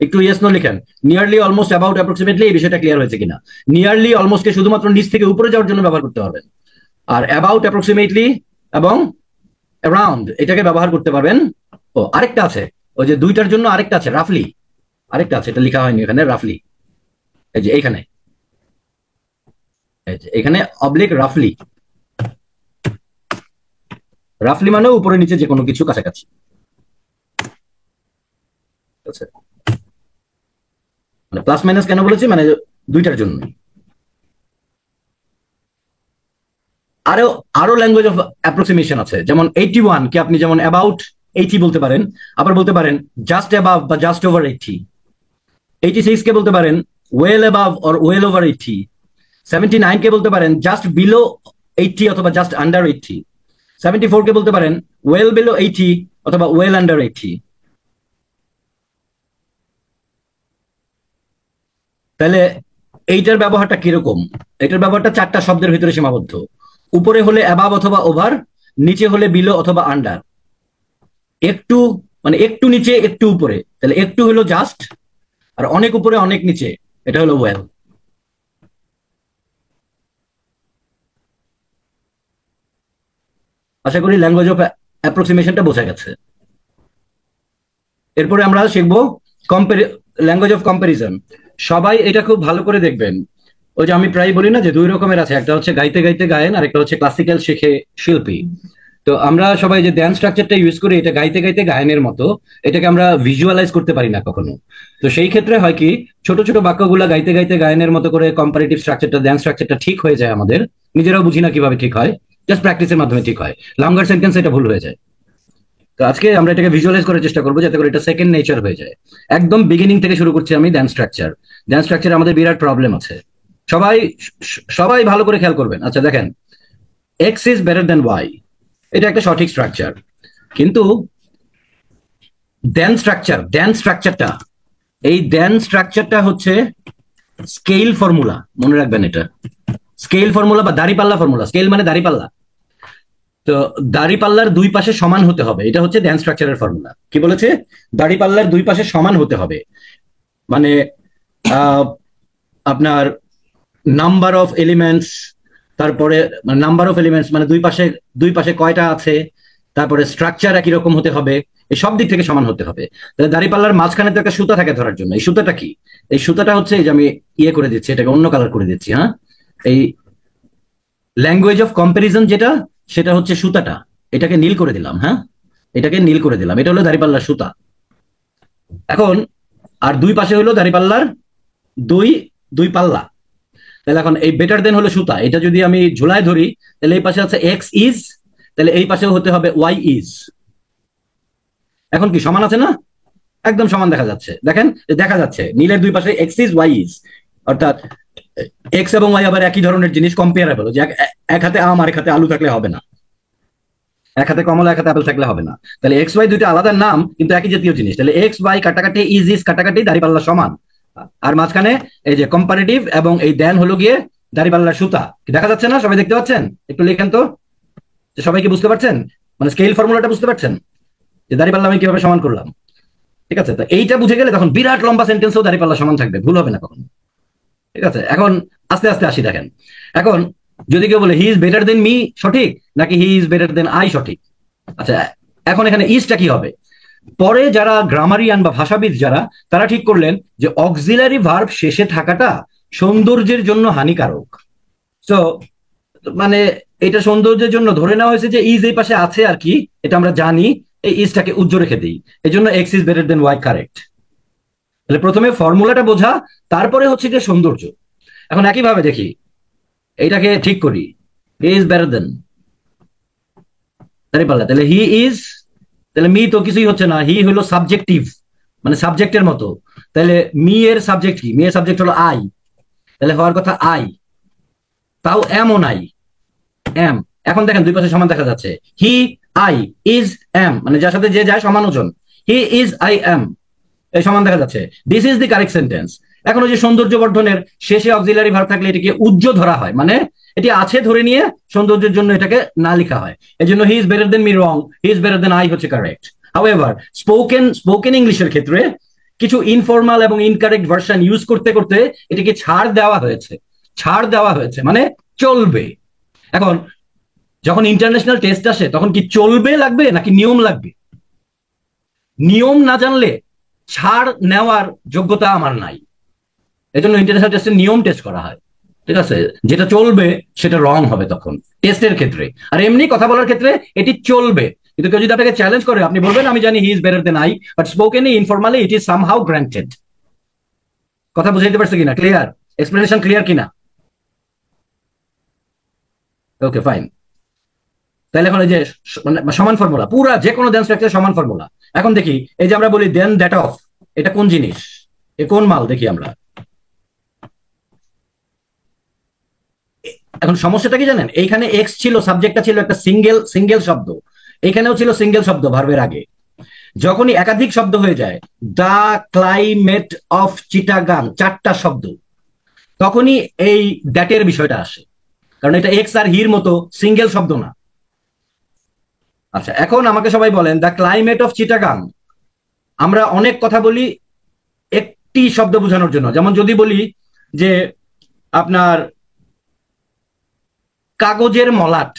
একটু ইয়েস নো লিখেন। নিয়ারলি, অলমোস্ট, অ্যাবাউট, অ্যাপ্রক্সিমেটলি এই বিষয়টা ক্লিয়ার হয়েছে কিনা? নিয়ারলি, অলমোস্টকে শুধুমাত্র নিচ থেকে উপরে যাওয়ার জন্য ব্যবহার করতে পারবেন, আর অ্যাবাউট, অ্যাপ্রক্সিমেটলি এবং অ্যারাউন্ড এটাকে ব্যবহার করতে পারবেন। ও আরেকটা আছে, ওই যে দুইটার জন্য আরেকটা আছে, রাফলি, আরেকটা আছে, এটা লেখা হয়নি এখানে, রাফলি। এই যে এইখানে, এখানে অবলিক রাফলি, রাফলি মানে উপরে নিচে যে কোনো কিছু কাছাকাছি। মানে প্লাস মাইনাস কেন বলেছি, মানে দুইটার জন্য। আরো ল্যাঙ্গুয়েজ অফ অ্যাপ্রক্সিমেশন আছে, যেমন 81 কে আপনি যেমন অ্যাবাউট 80 বলতে পারেন, আবার বলতে পারেন জাস্ট অ্যাবাভ বা জাস্ট ওভার 80। 86 কে বলতে পারেন well above or well over 80। 79 কে বলতে পারেন জাস্ট বিলো 80 অথবা জাস্ট আন্ডার 80। 74 কে বলতে পারেন ওয়েল বিলো 80 অথবা ওয়েল আন্ডার 80। তাহলে এইটার ব্যবহারটা কিরকম? এটার ব্যবহারটা 4টা শব্দের ভিতরে সীমাবদ্ধ। উপরে হলে অ্যাবাভ অথবা ওভার, নিচে হলে বিলো অথবা আন্ডার। একটু মানে একটু নিচে একটু উপরে, তাহলে একটু হলো জাস্ট, আর অনেক উপরে অনেক নিচে এটা হলো ওয়েল। আশা করি ল্যাঙ্গুয়েজ অফ অ্যাপ্রক্সিমেশনটা বোঝা গেছে। এরপরে আমরা শিখবো ল্যাঙ্গুয়েজ অফ কম্পারিজন। সবাই এটা খুব ভালো করে দেখবেন। ওই যে আমি প্রায় বলি না যে 2 রকমের আছে, একটা হচ্ছে গাইতে গাইতে গায়েন, আর একটা হচ্ছে ক্লাসিক্যাল শিখে শিল্পী। তো আমরা সবাই যে ড্যান্স স্ট্রাকচারটা ইউজ করি, এটা গাইতে গাইতে গায়নের মতো, এটাকে আমরা ভিজুয়ালাইজ করতে পারি না কখনো। তো সেই ক্ষেত্রে হয় কি, ছোট ছোট বাক্যগুলো গাইতে গাইতে গায়নের মতো করে কম্পারেটিভ স্ট্রাকচারটা, ড্যান্স স্ট্রাকচারটা ঠিক হয়ে যায় আমাদের, নিজেরাও বুঝি না কিভাবে ঠিক হয়, জাস্ট প্র্যাকটিসের মাধ্যমে ঠিক হয়। লঙ্গার সেন্টেন্স এটা ভুল হয়ে যায়। তো আজকে আমরা এটাকে ভিজুয়ালাইজ করার চেষ্টা করবো যাতে করে এটা সেকেন্ড নেচার হয়ে যায়। একদম বিগিনিং থেকে শুরু করছি আমি ড্যান্স স্ট্রাকচার। ড্যান্স স্ট্রাকচারে আমাদের বিরাট প্রবলেম আছে। সবাই সবাই ভালো করে খেয়াল করবেন। আচ্ছা দেখেন, X is better than Y, এটা একটা সঠিক স্ট্রাকচার। কিন্তু ড্যান্স স্ট্রাকচারটা, এই ড্যান্স স্ট্রাকচারটা হচ্ছে স্কেল ফর্মুলা, মনে রাখবেন এটা। স্কেল ফর্মুলা বা দাড়িপাল্লা ফর্মুলা। স্কেল মানে দাড়িপাল্লা। তো দাড়িপাল্লার 2 পাশে সমান হতে হবে, এটা হচ্ছে ড্যান্স স্ট্রাকচারের ফর্মুলা। কি বলেছে? দাড়িপাল্লার 2 পাশে সমান হতে হবে, মানে আপনার নাম্বার অফ এলিমেন্টস, তারপরে নাম্বার অফ এলিমেন্টস মানে দুই পাশে কয়টা আছে, তারপরে স্ট্রাকচার একই রকম হতে হবে, এই সব দিক থেকে সমান হতে হবে। তাহলে দাড়িপাল্লার মাঝখানে তো একটা সুতা থাকে ধরার জন্য। এই সুতাটা কি? এই সুতাটা হচ্ছে, এই যে আমি ইয়ে করে দিচ্ছি, এটাকে অন্য কালার করে দিচ্ছি। হ্যাঁ, এই ল্যাঙ্গুয়েজ অফ কম্পারিজন যেটা, সেটা হচ্ছে সুতাটা। এটাকে নীল করে দিলাম। হ্যাঁ, এটাকে নীল করে দিলাম, এটা হলো দাড়িপাল্লার সুতা। এখন আর 2 পাশে হলো দাড়িপাল্লার দুই দুই পাল্লা। তাহলে এখন এই বেটার দেন হলো সুতা, এটা যদি আমি ঝুলায় ধরি, তাহলে এই পাশে আছে এক্স ইজ, তাহলে এই পাশেও হতে হবে ওয়াই ইজ। এখন কি সমান আছে না? একদম সমান দেখা যাচ্ছে। দেখেন, দেখা যাচ্ছে নীলের 2 পাশে এক্স ইজ ওয়াই ইজ, অর্থাৎ এক্স এবং ওয়াই আবার একই ধরনের জিনিস, কম্পেয়ারেবল। যে এক হাতে আম আর এক হাতে আলু থাকলে হবে না, এক হাতে কমলা এক হাতে আপেল থাকলে হবে না। তাহলে এক্স ওয়াই দুইটা আলাদা নাম কিন্তু একই জাতীয় জিনিস। তাহলে এক্স ওয়াই কাটাকাটি, ইজ ইজ কাটাকাটি, দাড়িপাল্লা সমান। আর মাঝখানে এই যে কম্পারেটিভ এবং এই দেন হলো গিয়ে দাড়িপাল্লার সুতা। দেখা যাচ্ছে না? সবাই দেখতে পাচ্ছেন? একটু লেখেন তো, সবাই কি বুঝতে পারছেন? মানে স্কেল ফর্মুলাটা বুঝতে পারছেন যে দাড়িপাল্লা আমি কিভাবে সমান করলাম? ঠিক আছে, তো এইটা বুঝে গেলে তখন বিরাট লম্বা সেন্টেন্সও দাড়িপাল্লা সমান থাকবে, ভুল হবে না কখনো। ঠিক আছে, এখন আস্তে আস্তে আসি। দেখেন, এখন যদি কেউ বলে he is better than me সঠিক, নাকি he is better than I সঠিক? আচ্ছা, এখন এখানে ইজটা কি হবে? পরে যারা গ্রামারিয়ান বা ভাষাবিদ যারা, তারা ঠিক করলেন যে অক্সিলারি ভার্ব শেষে থাকাটা সৌন্দর্যের জন্য হানিকারক। সো মানে এটা সৌন্দর্যের জন্য ধরে নেওয়া হয়েছে যে ইজ এই পাশে আছে আর কি, এটা আমরা জানি, এই ইজটাকে উজ্জ্ব রেখে দিই। এই জন্য X is better than Y correct. তাহলে প্রথমে ফর্মুলাটা বোঝা, তারপরে হচ্ছে যে সৌন্দর্য। এখন একইভাবে দেখি, এইটাকে ঠিক করি, হি ইজ বেটার দেন দাঁড়িপাল্লা, তাহলে হি ইজ, তাহলে মি তো কিছুই হচ্ছে না, হি হলো সাবজেক্টিভ, মানে সাবজেক্টের মতো। তাহলে মি এর সাবজেক্ট কি? মি এর সাবজেক্ট হলো আই, তাহলে হওয়ার কথা আই, তাও এম ও নাই, এম। এখন দেখেন 2 পাশে সমান দেখা যাচ্ছে, হি আই ইজ এম, মানে যার সাথে যে যায় সমান ওজন, হি ইজ আই এম, এই সমান দেখা যাচ্ছে। This is the correct sentence. এখন ওই যে সৌন্দর্য বর্ধনের শেষে অক্সিলারি ভার্ব থাকলে এটাকে উজ্জ্ব ধরা হয়, মানে এটি আছে ধরে নিয়ে সৌন্দর্যের জন্য এটাকে না লেখা হয়। এই জন্য he is better than me wrong, he is better than I হচ্ছে কারেক্ট। হাউএভার স্পোকেন ইংলিশের ক্ষেত্রে কিছু ইনফর্মাল এবং ইনকারেক্ট ভার্সন ইউজ করতে করতে এটাকে ছাড় দেওয়া হয়েছে। ছাড় দেওয়া হয়েছে মানে চলবে। এখন যখন ইন্টারন্যাশনাল টেস্ট আসে, তখন কি চলবে লাগবে নাকি নিয়ম লাগবে? নিয়ম না জানলে ছাড় নেওয়ার যোগ্যতা আমার নাই। এজন্য ইন্টারন্যাশনাল টেস্টে নিয়ম টেস্ট করা হয়। ঠিক আছে, যেটা চলবে সেটা রং হবে তখন টেস্টের ক্ষেত্রে। আর এমনি কথা বলার ক্ষেত্রে এটি চলবে। কিন্তু কেউ যদি আপনাকে চ্যালেঞ্জ করে, আপনি বলবেন আমি জানি he is better than I, but spokenly informally it is somehow granted. কথা বুঝাইতে পারছে কিনা? ক্লিয়ার? এক্সপ্লেনেশন ক্লিয়ার কিনা? Okay, fine. তাহলে এখন এই যে সমান ফর্মুলা, পুরা যে কোনো দেন স্ট্রাকচার সমান ফর্মুলা। এখন দেখি এই যে আমরা বলি দেন দ্যাট অফ, এটা কোন জিনিস, এ কোন মাল দেখি আমরা। এখন সমস্যাটা কি জানেন, এইখানে এক্স ছিল, সাবজেক্টটা ছিল একটা সিঙ্গেল শব্দ, এখানেও ছিল সিঙ্গেল শব্দ ভার্বের আগে। যখনই একাধিক শব্দ হয়ে যায়, দা ক্লাইমেট অফ চিটাগাং, চারটা শব্দ, তখনই এই দ্যাটের বিষয়টা আসে, কারণ এটা এক্স আর হির মতো সিঙ্গেল শব্দ না। আচ্ছা, এখন আমাকে সবাই বলেন দ্য ক্লাইমেট অফ চিটাগাং। আমরা অনেক কথা বলি একটি শব্দ বোঝানোর জন্য, যেমন যদি বলি যে আপনার কাগজের মলাট,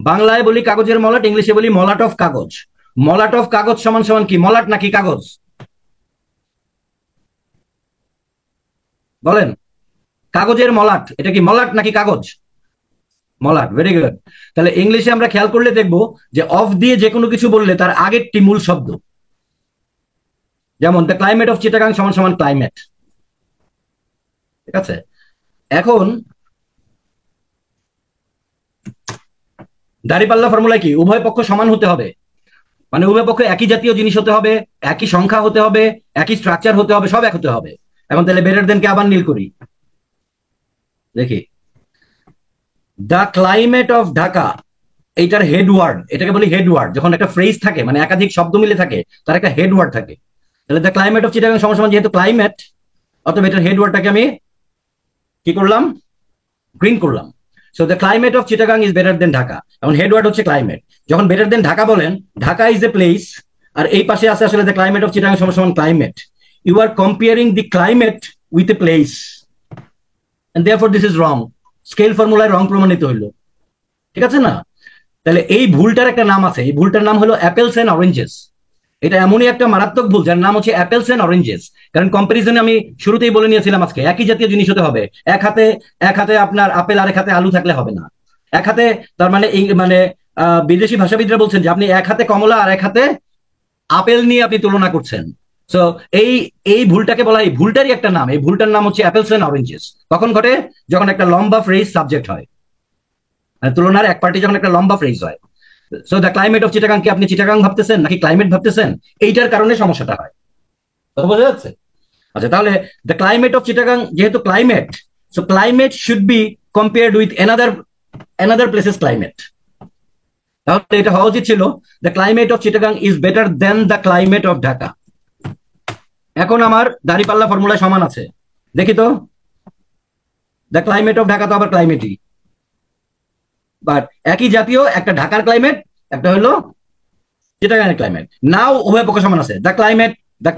বাংলায় বলি কাগজের মলাট, ইংলিশে বলি মলাট অফ কাগজ। মলাট অফ কাগজ সমান সমান কি, মলাট নাকি কাগজ? বলেন, কাগজের মলাট এটা কি মলাট নাকি কাগজ? মলাট, ভেরি গুড। তাহলে ইংলিশে আমরা খেয়াল করলে দেখবো যে অফ দিয়ে যে কোনো কিছু বললে তার আগেরটি মূল শব্দ। যেমন দ্য ক্লাইমেট অফ চিটাগাং সমান সমান ক্লাইমেট, ঠিক আছে? এখন দাঁড়িপাল্লা ফর্মুলা কি, উভয় পক্ষ সমান হতে হবে, মানে উভয় পক্ষ একই জাতীয় জিনিস হতে হবে, একই সংখ্যা হতে হবে, একই স্ট্রাকচার হতে হবে, সব এক হতে হবে। এখন তাহলে বেটার দেন কে আবার নীল করি, দেখি দ্য ক্লাইমেট অফ ঢাকা, এইটার হেডওয়ার্ড, এটাকে বলি হেডওয়ার্ড। যখন একটা ফ্রেজ থাকে মানে একাধিক শব্দ মিলে থাকে, তার একটা হেডওয়ার্ড থাকে। তাহলে দ্য ক্লাইমেট অফ চিটাগাং সমান সমান যেহেতু ক্লাইমেট, অথবা এটার হেডওয়ার্ডটাকে আমি কি করলাম, গ্রিন করলাম। So the climate of Chittagong is better দেন ঢাকা। এখন হেডওয়ার্ড হচ্ছে ক্লাইমেট, যখন বেটার দেন ঢাকা বলেন, ঢাকা ইজ এ প্লেস, আর এই পাশে আছে আসলে দ্য ক্লাইমেট অফ চিটাগাং সমান সমান climate. You are comparing the climate with a place, and therefore this is wrong. Scale ফর্মুলায় রং প্রমাণিত হইলো, ঠিক আছে না? তাহলে এই ভুলটার একটা নাম আছে, এই ভুলটার নাম হলো অ্যাপেলস এন্ড অরেঞ্জেস। এটা এমনই একটা মারাত্মক ভুল যার নাম হচ্ছে অ্যাপেলস এন্ড অরেঞ্জেস। কারণ কম্পারিজনে আমি শুরুতেই বলে নিয়েছিলাম আজকে একই জাতীয় জিনিস হতে হবে। এক হাতে আপনার আপেল, আরেক হাতে আলু থাকলে হবে না। এক হাতে, তার মানে মানে বিদেশি ভাষাবিদরা বলছেন যে আপনি এক হাতে কমলা আর এক হাতে আপেল নিয়ে আপনি তুলনা করছেন। সো এই ভুলটাকে বলা, এই ভুলটারই একটা নাম, এই ভুলটার নাম হচ্ছে অ্যাপেলস এন্ড অরেঞ্জেস। কখন ঘটে, যখন একটা লম্বা ফ্রেজ সাবজেক্ট হয়, তুলনার এক পার্টি যখন একটা লম্বা ফ্রেজ হয়। So the climate of Chittagong কি আপনি চিটাগাং ভাবতেছেন নাকি ক্লাইমেট ভাবতেছেন, এইটার কারণে সমস্যাটা হয়, বোঝা যাচ্ছে? আচ্ছা, তাহলে দ্য ক্লাইমেট অফ চিটাগাং যেহেতু climate, so climate should be compared with another places climate. তাহলে এটা হওয়া উচিত ছিল the climate of Chittagong is better then the climate of Dhaka. এখন আমার দাঁড়িপাল্লা ফর্মুলা সমান আছে, দেখি তো। দ্য ক্লাইমেট অফ ঢাকা তো আবার ক্লাইমেটই, বাট একই জাতীয়, একটা ঢাকার ক্লাইমেট, একটা হলো চিটাগাং এর ক্লাইমেট। নাও উভয় পক্ষ সমান আছে, the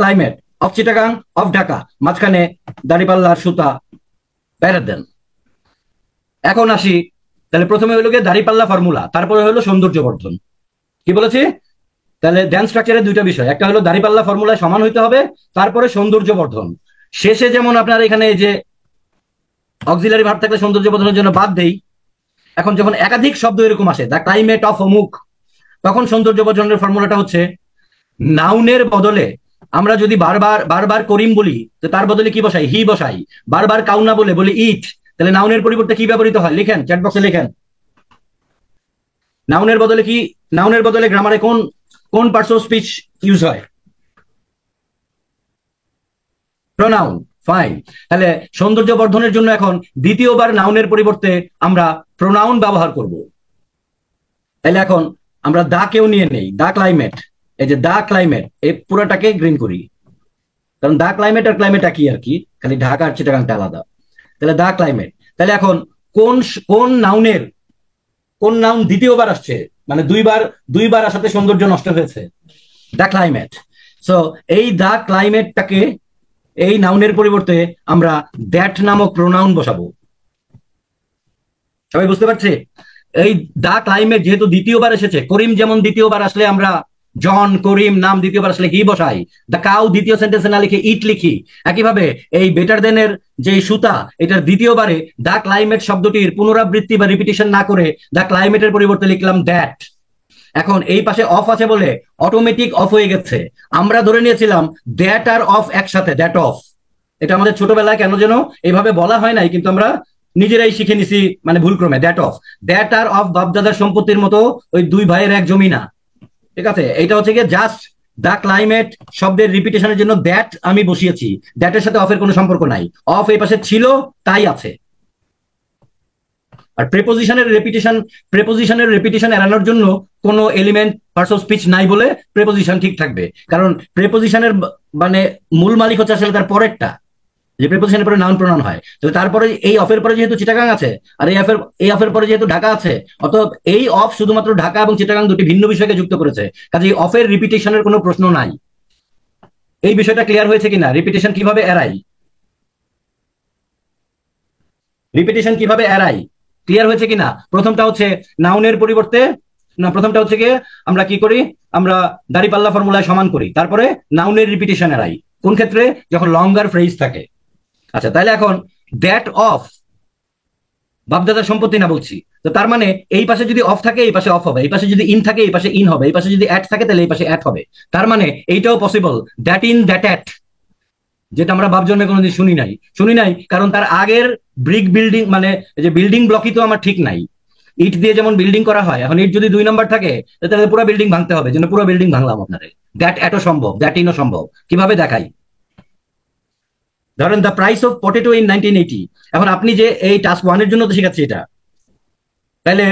climate of Chittagong of Dhaka, মাঝখানে দাঁড়িপাল্লার সুতা বেটার দেন। এখন আসি, তাহলে প্রথমে হলো গিয়ে দাঁড়িপাল্লা ফর্মুলা, তারপরে হলো সৌন্দর্য বর্ধন। কি বলেছি? তাহলে ড্যান স্ট্রাকচারের দুইটা বিষয়, একটা হলো দাঁড়িপাল্লা ফর্মুলায় সমান হইতে হবে, তারপরে সৌন্দর্য বর্ধন। শেষে যেমন আপনার এখানে যে অক্সিলারি ভার্ব থাকলে সৌন্দর্য বর্ধনের জন্য বাদ দেই, এখন যখন একাধিক শব্দ এরকম আসে, দ্য ক্লাইমেট অফ অমুক, তখন সৌন্দর্য বর্ধনের ফর্মুলাটা হচ্ছে নাউনের বদলে আমরা যদি বারবার করিম বলি, তো তার বদলে কি বসাই, হি বসাই। বারবার কাউনা বলে বলি ইট, তাহলে নাউনের পরিবর্তে কি ব্যবহৃত হয়, লিখেন, চ্যাট বক্সে লিখেন। নাউনের বদলে কি, নাউনের বদলে গ্রামারে কোন পার্টস অফ স্পিচ ইউজ হয়, প্রোনাউন। ফাইন, তাহলে সৌন্দর্য বর্ধনের জন্য এখন দ্বিতীয়বার নাউনের পরিবর্তে আমরা প্রোনাউন ব্যবহার করব। তাহলে এখন আমরা দা কেও নিয়ে নেই, দা ক্লাইমেট, এই যে দা ক্লাইমেট, এই পুরোটাকে গ্রিন করি, কারণ দা ক্লাইমেট আর ক্লাইমেট একই আর কি, খালি ঢাকা আর চিটাগাংটা আলাদা। তাহলে দা ক্লাইমেট, তাহলে এখন কোন নাউন দ্বিতীয়বার আসছে, মানে দুইবার আসাতে সৌন্দর্য নষ্ট হয়েছে, দা ক্লাইমেট। সো এই দা ক্লাইমেটটাকে এই নাউনের পরিবর্তে আমরা দ্যাট নামক প্রোনাউন বসাবো। সবাই বুঝতে পারছে? এই দা ক্লাইমেট যেহেতু দ্বিতীয়বার এসেছে, করিম যেমন দ্বিতীয়বার আসলে আমরা জন, করিম নাম দ্বিতীয়বার আসলে হি বসাই, দ্য কাউ দ্বিতীয় সেন্টেন্সে না লিখে ইট লিখি। একইভাবে এই বেটার দেনের যে সুতা, এটার দ্বিতীয়বারে দা ক্লাইমেট শব্দটির পুনরাবৃত্তি বা রিপিটেশন না করে দা ক্লাইমেটের পরিবর্তে লিখলাম দ্যাট। এখন এই পাশে অফ আছে বলে অটোমেটিক অফ হয়ে গেছে, আমরা ধরে নিয়েছিলাম দ্যাট আর অফ একসাথে, দ্যাট অফ। এটা আমাদের ছোটবেলায় কেন যেন এইভাবে বলা হয় নাই, কিন্তু আমরা নিজেরাই শিখে নিছি মানে ভুলক্রমে দ্যাট আর অফ বাপদাদার সম্পত্তির মতো ওই দুই ভাইয়ের এক জমি না, ঠিক আছে? এটা হচ্ছে গিয়ে জাস্ট দ্য ক্লাইমেট শব্দের রিপিটেশনের জন্য দ্যাট আমি বসিয়েছি, দ্যাটের সাথে অফের কোনো সম্পর্ক নাই, অফ এই পাশে ছিল তাই আছে। আর প্রেপোজিশনের রেপিটেশন এড়ানোর জন্য কোনো এলিমেন্ট পার্টস অফ স্পিচ নাই বলে প্রেপোজিশন ঠিক থাকবে, কারণ প্রেপোজিশনের মানে মূল মালিক হচ্ছে আসলে তার পরেরটা, যে প্রিপোজিশনের পরে নাউন প্রোনাউন হয়। তো তারপরে এই অফের পরে যেহেতু চিটাগাং আছে, আর এই অফের পরে যেহেতু ঢাকা আছে, অতএব এই অফ শুধুমাত্র ঢাকা এবং চিটাগাং দুটি ভিন্ন বিষয়কে যুক্ত করেছে, কাজে অফের রিপিটেশনের কোনো প্রশ্ন নাই। এই বিষয়টা ক্লিয়ার হয়েছে কিনা? রিপিটেশন কিভাবে এড়াই, রিপিটেশন কিভাবে এড়াই ক্লিয়ার হয়েছে কিনা? প্রথমটা হচ্ছে নাউনের পরিবর্তে না, প্রথমটা হচ্ছে গিয়ে আমরা কি করি, আমরা দাঁড়িপাল্লা ফর্মুলায় সমান করি, তারপরে নাউনের রিপিটেশন এড়াই। কোন ক্ষেত্রে? যখন লঙ্গার ফ্রেজ থাকে। আচ্ছা, তাহলে এখন দ্যাট অফ বাপদাদার সম্পত্তি না বলছি, তো তার মানে এই পাশে যদি অফ থাকে এই পাশে অফ হবে, এই পাশে যদি ইন থাকে এই পাশে ইন হবে, এই পাশে যদি অ্যাট থাকে তাহলে এই পাশে অ্যাট হবে। তার মানে এইটাও possible, that in that at, যেটা আমরা বাপ জন্মে কোনোদিন শুনি নাই, কারণ তার আগের ব্রিক বিল্ডিং মানে যে বিল্ডিং ব্লকই তো আমার ঠিক নাই। ইট দিয়ে যেমন বিল্ডিং করা হয়, এখন ইট যদি 2 নম্বর থাকে তাহলে পুরো বিল্ডিং ভাঙতে হবে, যেন পুরো বিল্ডিং ভাঙলাম আপনারে। দ্যাট অ্যাটও সম্ভব, দ্যাট ইনও সম্ভব। কিভাবে দেখাই? ধরেন the price of potato in 1980। এখন আপনি যে এই টাস্ক 1 এর জন্য তো শেখাচ্ছি এটা, তাহলে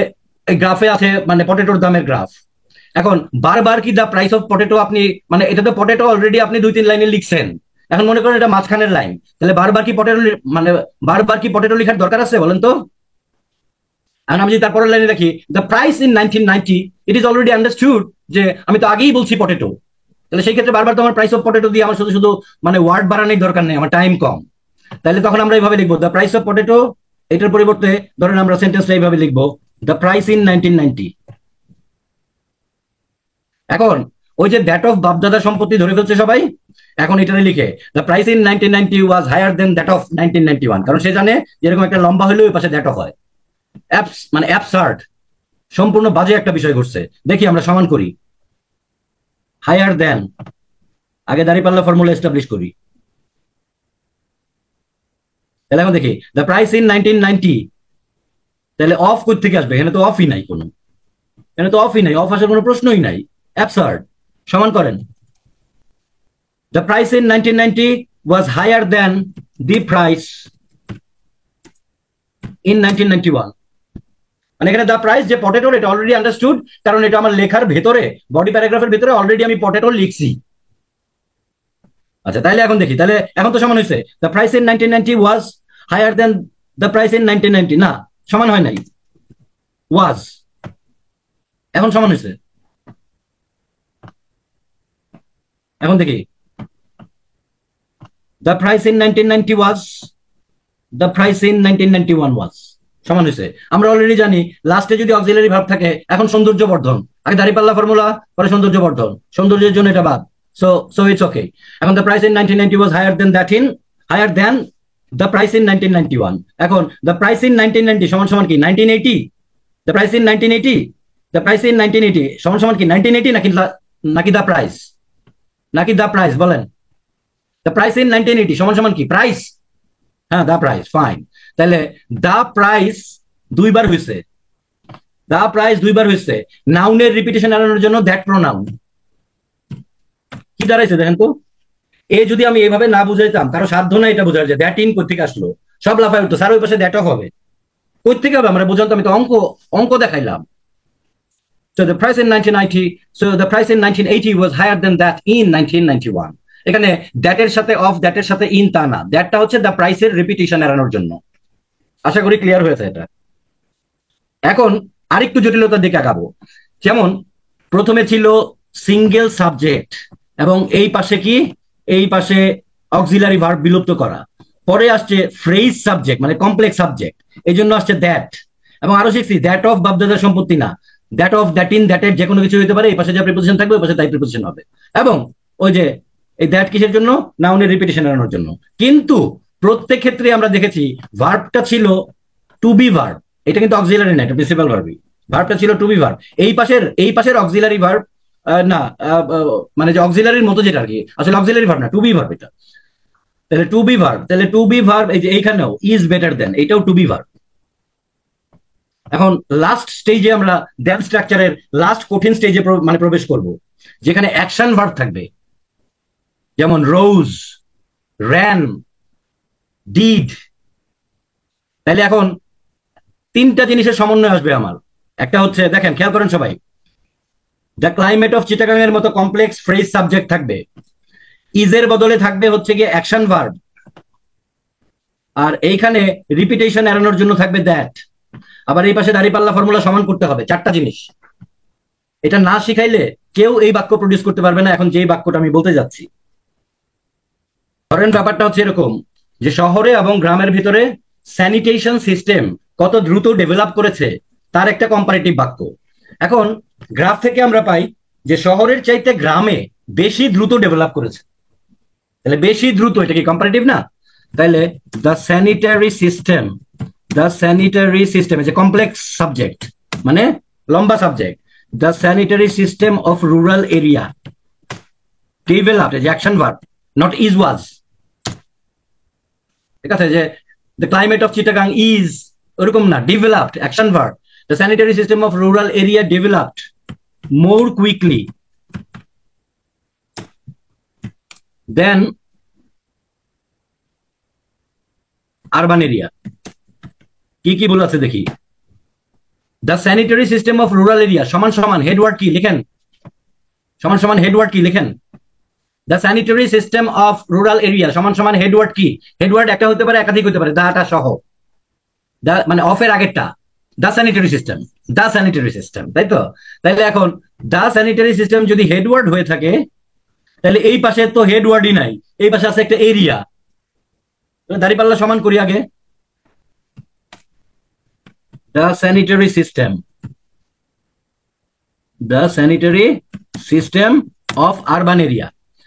এই গ্রাফে আছে মানে পটেটোর দামের গ্রাফ। এখন বারবার কি দ্য প্রাইস অফ পটেটো আপনি মানে এটা তো পটেটো অলরেডি আপনি 2-3 লাইনে লিখছেন, এখন মনে করেন এটা মাঝখানের লাইন, তাহলে বারবার কি পটেটো লেখার দরকার আছে বলেন তো? আর আমি যদি তারপরের লাইনে রাখি the price in 1990, it is already understood যে আমি তো আগেই বলছি পটেটো, তাহলে সেই ক্ষেত্রে বারবার তো আমার প্রাইস অফ পটেটো দিয়ে আমার শুধু মানে ওয়ার্ড বাড়ানোর দরকার নেই, আমার টাইম কম। তাহলে তখন আমরা এইভাবে লিখবো দ্য প্রাইস অফ পটেটো, এটার পরিবর্তে ধরেন আমরা সেন্টেন্সটা এইভাবে লিখবো দ্য প্রাইস ইন 1990। এখন ওই যে দ্যাট অফ বাপদাদা সম্পত্তি ধরে ফেলছে সবাই, এখন এটারে লিখে the price in 1990 was higher than that of 1991, কারণ সে জানে যেরকম একটা লম্বা হলেও ওই পাশে দ্যাট অফ হয়। মানে অ্যাবসার্ড, সম্পূর্ণ বাজে একটা বিষয় ঘটছে। দেখি আমরা সমান করি, হায়ার দেন, আগে দাঁড়িপাল্লা ফর্মুলা এস্টাবলিশ করি। তাহলে এখন দেখি দ্য প্রাইস ইন 1990, তাহলে অফ কোথা থেকে আসবে? এখানে তো অফই নাই, অফ আসার কোনো প্রশ্নই নাই, অ্যাবসার্ড। সমান করেন the price in 1990 was higher than the price in 1991। মানে এখানে দ্য প্রাইস যে পটেটোর, এটা অলরেডি আন্ডারস্টুড, কারণ এটা আমার লেখার ভেতরে বডি প্যারাগ্রাফের ভেতরে অলরেডি আমি পটেটো লিখছি। আচ্ছা, তাহলে এখন দেখি, তাহলে এখন তো সমান হয়েছে the price in 1990 was higher than the price in 1990, না সমান হয় নাই, ওয়াজ। এখন সমান হয়েছে, এখন দেখি the price in 1990 was, the price in 1991 ওয়াজ, সমান হয়েছে। আমরা অলরেডি জানি লাস্টে যদি অক্সিলারি ভার্ব থাকে, এখন সৌন্দর্য বর্ধন, আগে দাঁড়িপাল্লা ফর্মুলা পরে সৌন্দর্য বর্ধন, সৌন্দর্যের জন্য এটা বাদ, সো ইটস ওকে। এখন the price in 1990 was higher than the price in 1991। এখন দ্য প্রাইস ইন 1990 সমান সমান কি 1980? The price in 1980, the price in 1980 সমান সমান কি 1980 নাকি দ্য প্রাইস, বলেন? দ্য প্রাইস ইন 1980 সমান সমান কি প্রাইস? হ্যাঁ, দ্য প্রাইস, ফাইন। তাহলে দ্য প্রাইস 2 বার হয়েছে, নাউনের রিপিটেশন এড়ানোর জন্য দ্যাট প্রোনাউন কি দাঁড়াইছে দেখেন তো। এ যদি আমি এইভাবে না বুঝাইতাম, কারো সাধ্য না এটা বোঝার যে দ্যাট ইন কই থেকে আসলো, সব লাফায় উঠতো, স্যার ওই পাশে দ্যাট অফ হবে, কই থেকে হবে আমরা বুঝান তো, আমি তো অঙ্ক দেখাইলাম। So the price in 1980 was higher than that in 1991. এখানে দ্যাটের সাথে অফ, দ্যাটের সাথে ইন তা না, দ্যাটটা হচ্ছে দ্য প্রাইসের রিপিটেশন এড়ানোর জন্য। আশা করি ক্লিয়ার হয়েছে এটা। এখন আরেকটু জটিলতার দিকে আগাবো। যেমন প্রথমে ছিল সিঙ্গেল সাবজেক্ট এবং এই পাশে অক্সিলারি ভার্ব বিলুপ্ত করা, পরে আসছে ফ্রেজ সাবজেক্ট মানে কমপ্লেক্স সাবজেক্ট, এই জন্য আসছে দ্যাট, এবং আরো শিখছি দ্যাট অফ বাপদাদার সম্পত্তি না, দ্যাট অফ, দ্যাট ইন, দ্যাটের যে কোনো কিছু হতে পারে, এই পাশে যা প্রিপোজিশন থাকবে ওই পাশে তাই প্রিপোজিশন হবে। এবং ওই যে এই দ্যাট কিসের জন্য? নাউনের রিপিটেশন এড়ানোর জন্য। কিন্তু প্রত্যেক ক্ষেত্রে আমরা দেখেছি ভার্বটা ছিল টু বি ভার্ব, এটা কিন্তু অক্সিলারি না, এটা প্রিন্সিপাল ভার্বই। ভার্বটা ছিল টু বি ভার্ব, এই পাশের অক্সিলারি ভার্ব না, মানে যে অক্সিলারির মতো যেটা আর কি, আসলে অক্সিলারি ভার্ব না, টু বি ভার্ব এটা। তাহলে টু বি ভার্ব, তাহলে টু বি ভার্ব এই যে এইখানেও ইজ বেটার দেন, এটাও টু বি ভার্ব। এখন লাস্ট স্টেজে আমরা দেন স্ট্রাকচারের লাস্ট কঠিন স্টেজে মানে প্রবেশ করব, যেখানে অ্যাকশন ভার্ব থাকবে, যেমন রোজ, র্যান, ডিড। তাহলে এখন তিনটা জিনিসের সমন্বয় আসবে আমার। একটা হচ্ছে, দেখেন খেয়াল করেন সবাই, দ্য ক্লাইমেট অফ চিটাগাং এর মতো কমপ্লেক্স ফ্রেজ সাবজেক্ট থাকবে, ইজের বদলে থাকবে হচ্ছে গিয়ে অ্যাকশন ভার্ব, আর এইখানে রিপিটেশন এড়ানোর জন্য থাকবে দ্যাট। আবার এই পাশে দাঁড়িপাল্লা ফর্মুলা সমান করতে হবে, চারটা জিনিস। এটা না শিখাইলে কেউ এই বাক্য প্রডিউস করতে পারবে না। এখন যেই বাক্যটা আমি বলতে যাচ্ছি, ধরেন ব্যাপারটা হচ্ছে এরকম যে শহরে এবং গ্রামের ভিতরে স্যানিটেশন সিস্টেম কত দ্রুত ডেভেলপ করেছে তার একটা কম্পারেটিভ বাক্য। এখন গ্রাফ থেকে আমরা পাই যে শহরের চাইতে গ্রামে বেশি দ্রুত ডেভেলপ করেছে, তাহলে বেশি দ্রুত, এটা কি কম্পারেটিভ না? তাহলে the sanitary system, the sanitary system যে কমপ্লেক্স সাবজেক্ট মানে লম্বা subject, the sanitary system of rural area developed, যে action verb, not is was. ঠিক আছে, যে the climate of Chittagong is, ওরকম না, developed action verb. The sanitary system of rural area developed more quickly than urban area. কি কি ভুল আছে দেখি। The sanitary system of rural area সমান সমান হেডওয়ার্ড কি লিখেন, সমান সমান হেডওয়ার্ড কি লিখেন। The sanitary system of rural area সমান সমান হেডওয়ার্ড কি, হেডওয়ার্ড একটা হতে পারে একাধিক হতে পারে, দাটা সহ, দা মানে অফের আগেরটা, দা স্যানিটারি সিস্টেম, দা স্যানিটারি সিস্টেম, তাই তো? তাহলে এখন দা স্যানিটারি সিস্টেম যদি হেডওয়ার্ড হয়ে থাকে, তাহলে এই পাশে তো হেডওয়ার্ডই নাই, এই পাশে আছে একটা এরিয়া। দাঁড়িপাল্লা সমান করি আগে, the sanitary system, the sanitary system of urban area।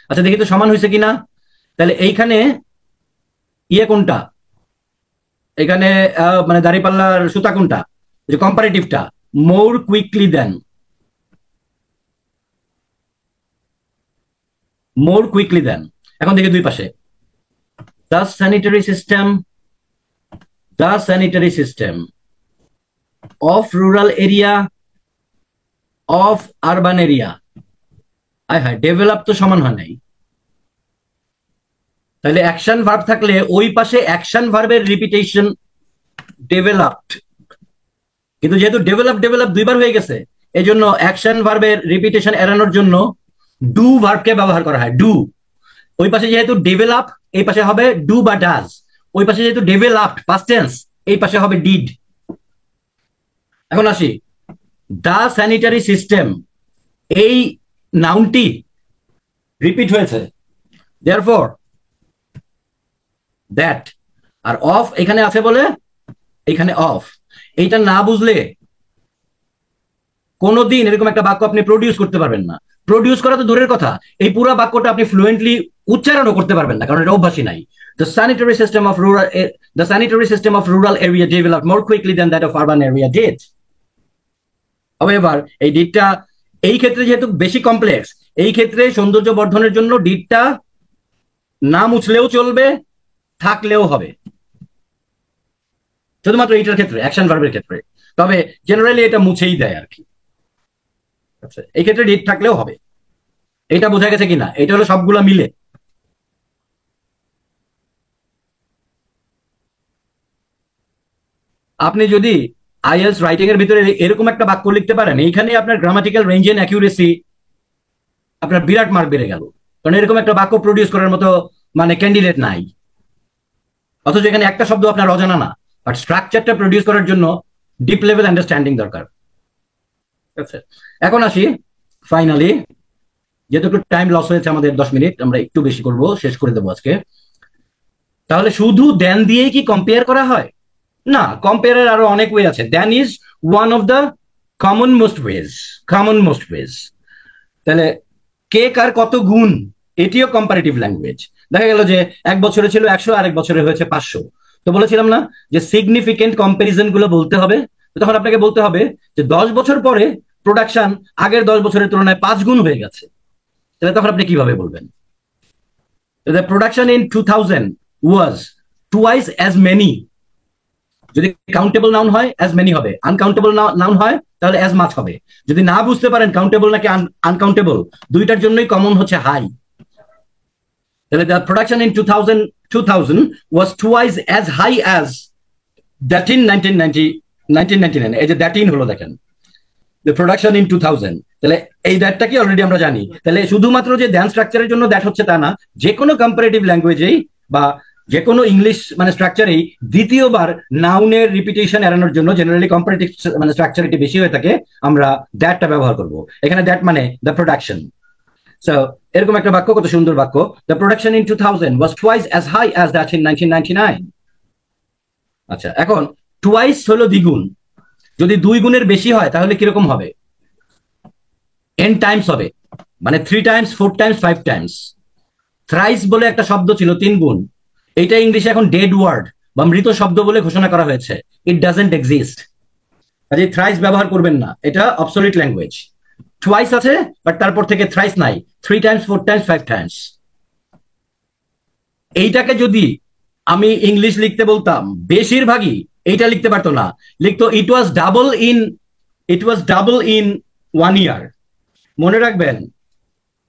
আচ্ছা দেখি তো সমান হয়েছে কিনা। তাহলে এইখানে ইয়ে কোনটা, এখানে মানে দাঁড়িপাল্লার সুতা কোনটা, যে কম্পারেটিভটা, মোর কুইকলি দেন, মোর কুইকলি দেন। এখন দেখি দুই পাশে, the sanitary system, the sanitary system of rural area of urban area। আয় হায়, ডেভেলপ তো সমান হয় নাই। তাহলে অ্যাকশন ভার্ব থাকলে ওই পাশে অ্যাকশন ভার্বের রিপিটেশন ডেভেলপড, কিন্তু যেহেতু ডেভেলপ দুইবার হয়ে গেছে, এই জন্য অ্যাকশন ভার্বের রিপিটেশন এড়ানোর জন্য ডু ভার্বকে ব্যবহার করা হয়, ডু। ওই পাশে যেহেতু ডেভেলপ, এই পাশে হবে ডু বা ডাজ। ওই পাশে যেহেতু ডেভেলপড পাস্ট টেন্স, এই পাশে হবে ডিড। এখন আসি, দা স্যানিটারি সিস্টেম, এই নাউনটি রিপিট হয়েছে, দেয়ারফর দ্যাট, আর অফ এখানে আছে বলে এখানে অফ। এইটা না বুঝলে কোনোদিন এরকম একটা বাক্য আপনি প্রডিউস করতে পারবেন না। প্রডিউস করা তো দূরের কথা, এই পুরো বাক্যটা আপনি ফ্লুয়েন্টলি উচ্চারণও করতে পারবেন না, কারণ এটা অভ্যাসই নাই। The sanitary system of rural, the sanitary system of rural area developed more quickly than that of urban area did. However, এই ডিডটা এই ক্ষেত্রে যেহেতু বেশি কমপ্লেক্স, এই ক্ষেত্রে সৌন্দর্য বর্ধনের জন্য ডিডটা না মুছলেও চলবে, থাকলেও হবে, শুধুমাত্র এইটার ক্ষেত্রে, অ্যাকশন ভার্বের ক্ষেত্রে। তবে জেনারেলি এটা মুছেই দেয় আর কি। আচ্ছা, এই ক্ষেত্রে ডিড থাকলেও হবে। এটা বোঝা গেছে কিনা? এটা হলো সবগুলো মিলে। আপনি যদি আইএলস রাইটিং এর ভিতরে এরকম একটা বাক্য লিখতে পারেন, এইখানে আপনার গ্রামাটিক্যাল রেঞ্জ এন্ড অ্যাকিউরেসি আপনার বিরাট মার্ক বেড়ে গেল, কারণ এরকম একটা বাক্য প্রডিউস করার মতো মানে ক্যান্ডিডেট নাই। অথচ এখানে একটা শব্দ আপনার অজানা না, বাট স্ট্রাকচারটা প্রডিউস করার জন্য ডিপ লেভেল আন্ডারস্ট্যান্ডিং দরকার। এখন আসি ফাইনালি, যেহেতু একটু টাইম লস হয়েছে আমাদের, 10 মিনিট আমরা একটু বেশি করব, শেষ করে দেবো আজকে। তাহলে শুধু দেন দিয়েই কি কম্পেয়ার করা হয়? না, কম্পেয়ারের আরো অনেক ওয়ে আছে। Then is one of the common most ways, common most ways. তাহলে কে কার কত গুণ, এটিও কম্পারেটিভ ল্যাঙ্গুয়েজ। দেখা গেল যে এক বছরে ছিল 100, আরেক বছরে হয়েছে 500। তো বলেছিলাম না যে সিগনিফিকেন্ট কম্পারিজন গুলো বলতে হবে। তখন আপনাকে বলতে হবে যে 10 বছর পরে প্রোডাকশন আগের 10 বছরের তুলনায় 5 গুণ হয়ে গেছে। তাহলে তখন আপনি কিভাবে বলবেন? The production in 2000 was twice as many. যদি কাউন্টেবল নাউন হয় অ্যাজ মেনি হবে, আনকাউন্টেবল নাউন হয় তাহলে অ্যাজ মাচ হবে। যদি না বুঝতে পারেন কাউন্টেবল নাকি আনকাউন্টেবল, দুইটার জন্যই কমন হচ্ছে হাই। তাহলে the production in 2000 was twice as high as that in 1999। এই যে দ্যাট ইন হলো, দেখেন দ্য প্রোডাকশন ইন 2000, তাহলে এই দ্যাটটা কি অলরেডি আমরা জানি। তাহলে শুধুমাত্র যে দ্যান স্ট্রাকচারের জন্য দ্যাট হচ্ছে তা না, যে কোনো কম্পারেটিভ ল্যাঙ্গুয়েজেই বা যে কোনো ইংলিশ মানে স্ট্রাকচারেই দ্বিতীয়বার নাউনের রিপিটেশন এড়ানোর জন্য জেনারেলি কম্পারেটিভ মানে স্ট্রাকচার এটি বেশি হয়ে থাকে, আমরা দ্যাটটা ব্যবহার করব। এখানে দ্যাট মানে দ্য প্রোডাকশন। সো এরকম একটা বাক্য, কত সুন্দর বাক্য, the production in 2000 was twice as high as that in 1999। আচ্ছা, এখন টুয়াইস হলো দ্বিগুণ, যদি 2 গুণের বেশি হয় তাহলে কিরকম হবে? n টাইমস হবে, মানে 3 টাইমস, 4 টাইমস, 5 টাইমস। থ্রাইস বলে একটা শব্দ ছিল 3 গুণ, এটা ইংলিশে এখন ডেড ওয়ার্ড বা মৃত শব্দ বলে ঘোষণা করা হয়েছে। It doesn't exist. কাজে থ্রাইস ব্যবহার করবেন না, এটা অবসলিট ল্যাঙ্গুয়েজ। টুয়াইস আছে বাট তারপর থেকে থ্রাইস নাই, 3 টাইমস, 4 টাইমস, 5 টাইমস। এইটাকে যদি আমি ইংলিশ লিখতে বলতাম, বেশিরভাগই এইটা লিখতে পারতো না, লিখতো ইট ওয়াজ ডাবল ইন 1 ইয়ার। মনে রাখবেন,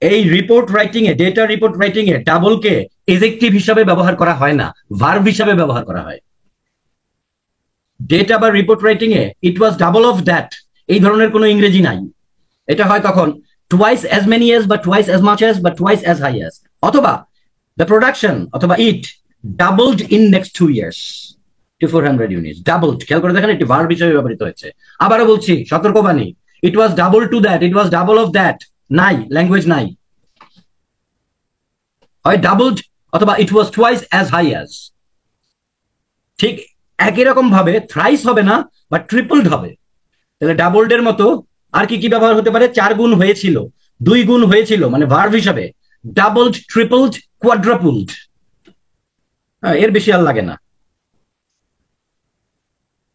এই রিপোর্ট রাইটিং এ, ডেটা রিপোর্ট রাইটিং এ ডাবলকে এজেক্টিভ হিসাবে ব্যবহার করা হয় না, ভার্ব হিসাবে ব্যবহার করা হয়। ডেটা বা রিপোর্ট রাইটিং এ it was double of that, এই ধরনের কোনো ইংরেজি নাই। এটা হয় তখন টুয়াইস অ্যাজ মেনি অ্যাজ বা টুয়াইস অ্যাজ মাচ অ্যাজ বা টুয়াইস অ্যাজ হাই অ্যাজ, অথবা দ্য প্রোডাকশন অথবা it doubled in next 2 years to 400 units. Doubled, খেয়াল করে দেখেন, এটি ভার্ব হিসেবে ব্যবহৃত হয়েছে। আবারও বলছি, সতর্কবাণী, it was double to that, it was double of that নাই, ল্যাঙ্গুয়েজ নাই। হয় ডাবলড অথবা it was twice as high as. ঠিক একই রকম ভাবে থ্রাইস হবে না, বা ট্রিপলড হবে। তাহলে ডাবলড এর মতো আর কি কি ব্যবহার হতে পারে? 4 গুণ হয়েছিল, 2 গুণ হয়েছিল, মানে ভার্ব হিসাবে ডাবলড, ট্রিপলড, কোয়াড্রাপলড। এর বেশি আর লাগে না।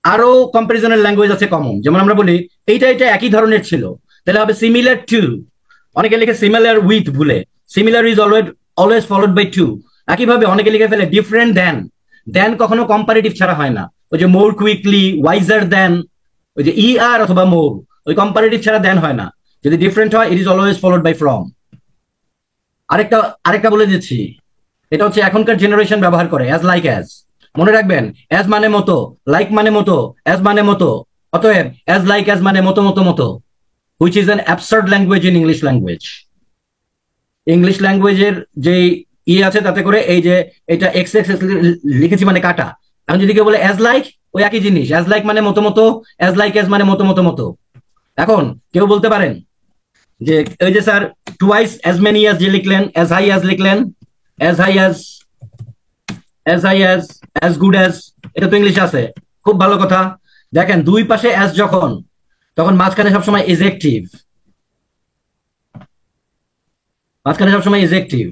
আরো কম্পারিজনের ল্যাঙ্গুয়েজ আছে কমন, যেমন আমরা বলি এইটা একই ধরনের ছিল, তাহলে হবে সিমিলার টু। অনেকে লিখে সিমিলার উইথ ভুলে, similar is always followed by to. একইভাবে অনেকে লিখে ফেলে ডিফারেন্ট দেন। দেন কখনো কম্পারেটিভ ছাড়া হয় না। ওই যে মোর কুইকলি, ওয়াইজার দেন, ওই যে আর অথবা মোর, ওই কম্পারেটিভ ছাড়া দেন হয় না। যদি ডিফারেন্ট হয়, it is always followed by from. আরেকটা বলে দিচ্ছি, এটা হচ্ছে এখনকার জেনারেশন ব্যবহার করে, অ্যাজ লাইক অ্যাজ। মনে রাখবেন, অ্যাজ মানে মতো, লাইক মানে মতো, অ্যাজ মানে মতো। অতএব অ্যাজ লাইক অ্যাজ মানে মতো মতো মতো, which is an absurd language in English language. English ল্যাঙ্গুয়েজের যে আছে তাতে করে এই যে এটা এক্স এক্স লিখেছি মানে কাটা। এখন যদি কেউ বলে অ্যাজ লাইক, ওই একই জিনিস, অ্যাজ লাইক মানে মতো মতো, অ্যাজ লাইক অ্যাজ মানে মতো মতো মতো। এখন কেউ বলতে পারেন যে ওই যে sir twice as many as যে লিখলেন, অ্যাজ হাই অ্যাজ লিখলেন, as high as, as high as, as good as, এটা তো ইংলিশে আছে, খুব ভালো কথা। দেখেন দুই পাশে অ্যাজ যখন, তখন মাঝখানে সবসময় এজেক্টিভ, মাঝখানে সবসময় এজেক্টিভ।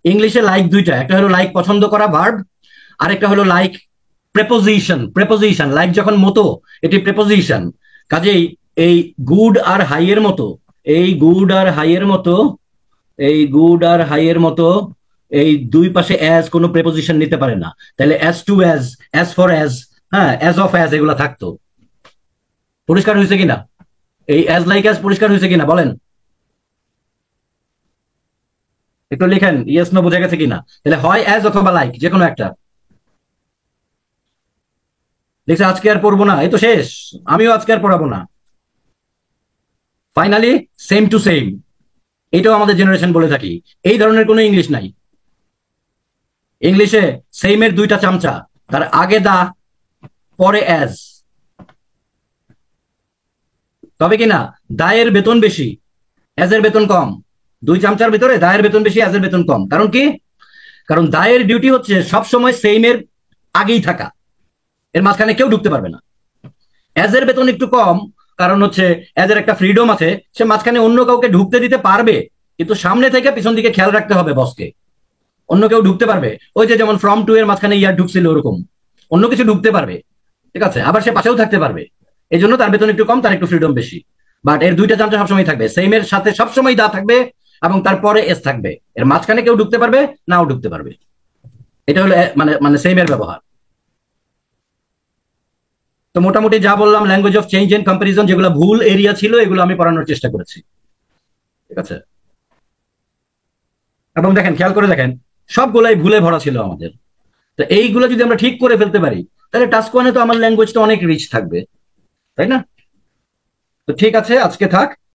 ইংলিশে লাইক দুইটা, একটা হলো লাইক পছন্দ করা ভার্ব, আরেকটা হলো লাইক প্রেপোজিশন। প্রেপোজিশন লাইক যখন মতো, এটি প্রেপোজিশন। কাজেই এই গুড আর হাই এর মতো, এই গুড আর হাই এর মতো, এই গুড আর হাই এর মতো এই দুই পাশে অ্যাজ কোনো প্রেপোজিশন নিতে পারে না। তাহলে as to as for as, হ্যাঁ, অ্যাজ অফ অ্যাজ এগুলো থাকতো। পরিষ্কার হয়েছে কিনা? এই অ্যাজ লাইক অ্যাজ পরিষ্কার হয়েছে কিনা বলেন? একটু লিখেন ইয়েস নো, বোঝা গেছে কিনা? তাহলে হয় অ্যাজ অথবা লাইক, যে কোনো একটা। দেখছি আজকে আর পড়বো না, এই তো শেষ, আমিও আজকে আর পড়াবো না। ফাইনালি সেম টু সেম, এটাও আমাদের জেনারেশন বলে থাকি। এই ধরনের কোনো ইংলিশ নাই। ইংলিশে সেমের দুইটা চামচা, তার আগে দা, পরে অ্যাজ। তবে কিনা দায়ের বেতন বেশি, অ্যাজের বেতন কম। দুই চামচার ভিতরে দায়ের বেতন বেশি, অ্যাজের বেতন কম। কারণ কি? কারণ দায়ের ডিউটি হচ্ছে সবসময় সেমের আগেই থাকা, এর মাঝখানে কেউ ঢুকতে পারবে না। অ্যাজের বেতন একটু কম, কারণ হচ্ছে অ্যাজের একটা ফ্রিডম আছে, সে মাঝখানে অন্য কাউকে ঢুকতে দিতে পারবে, কিন্তু সামনে থেকে পিছন দিকে খেয়াল রাখতে হবে বসকে। অন্য কেউ ঢুকতে পারবে, ওই যে যেমন ফ্রম টু এর মাঝখানে ইয়ার ঢুকছিল, ওরকম অন্য কিছু ঢুকতে পারবে, ঠিক আছে, আবার সে পাশেও থাকতে পারবে। এই জন্য তার বেতন একটু কম, তার একটু ফ্রিডম বেশি। বাট এর দুইটা চামচা সবসময় থাকবে, সেমের সাথে সবসময় দা থাকবে, এবং তারপরে এস থাকবে, এর মাঝখানে কেউ ঢুকতে পারবে, নাও ঢুকতে পারবে। এটা হলো মানে মানে সেম এর ব্যবহার। তো মোটামুটি যা বললাম language of change and comparison, যেগুলো ভুল এরিয়া ছিল এগুলো আমি পড়ানোর চেষ্টা করেছি, ঠিক আছে? এবং দেখেন, খেয়াল করে দেখেন, সবগুলাই ভুলে ভরা ছিল আমাদের। তো এইগুলো যদি আমরা ঠিক করে ফেলতে পারি, তাহলে টাস্ক ওয়ানে তো আমার ল্যাঙ্গুয়েজটা অনেক রিচ থাকবে, তাই না? তো ঠিক আছে, আজকে থাক।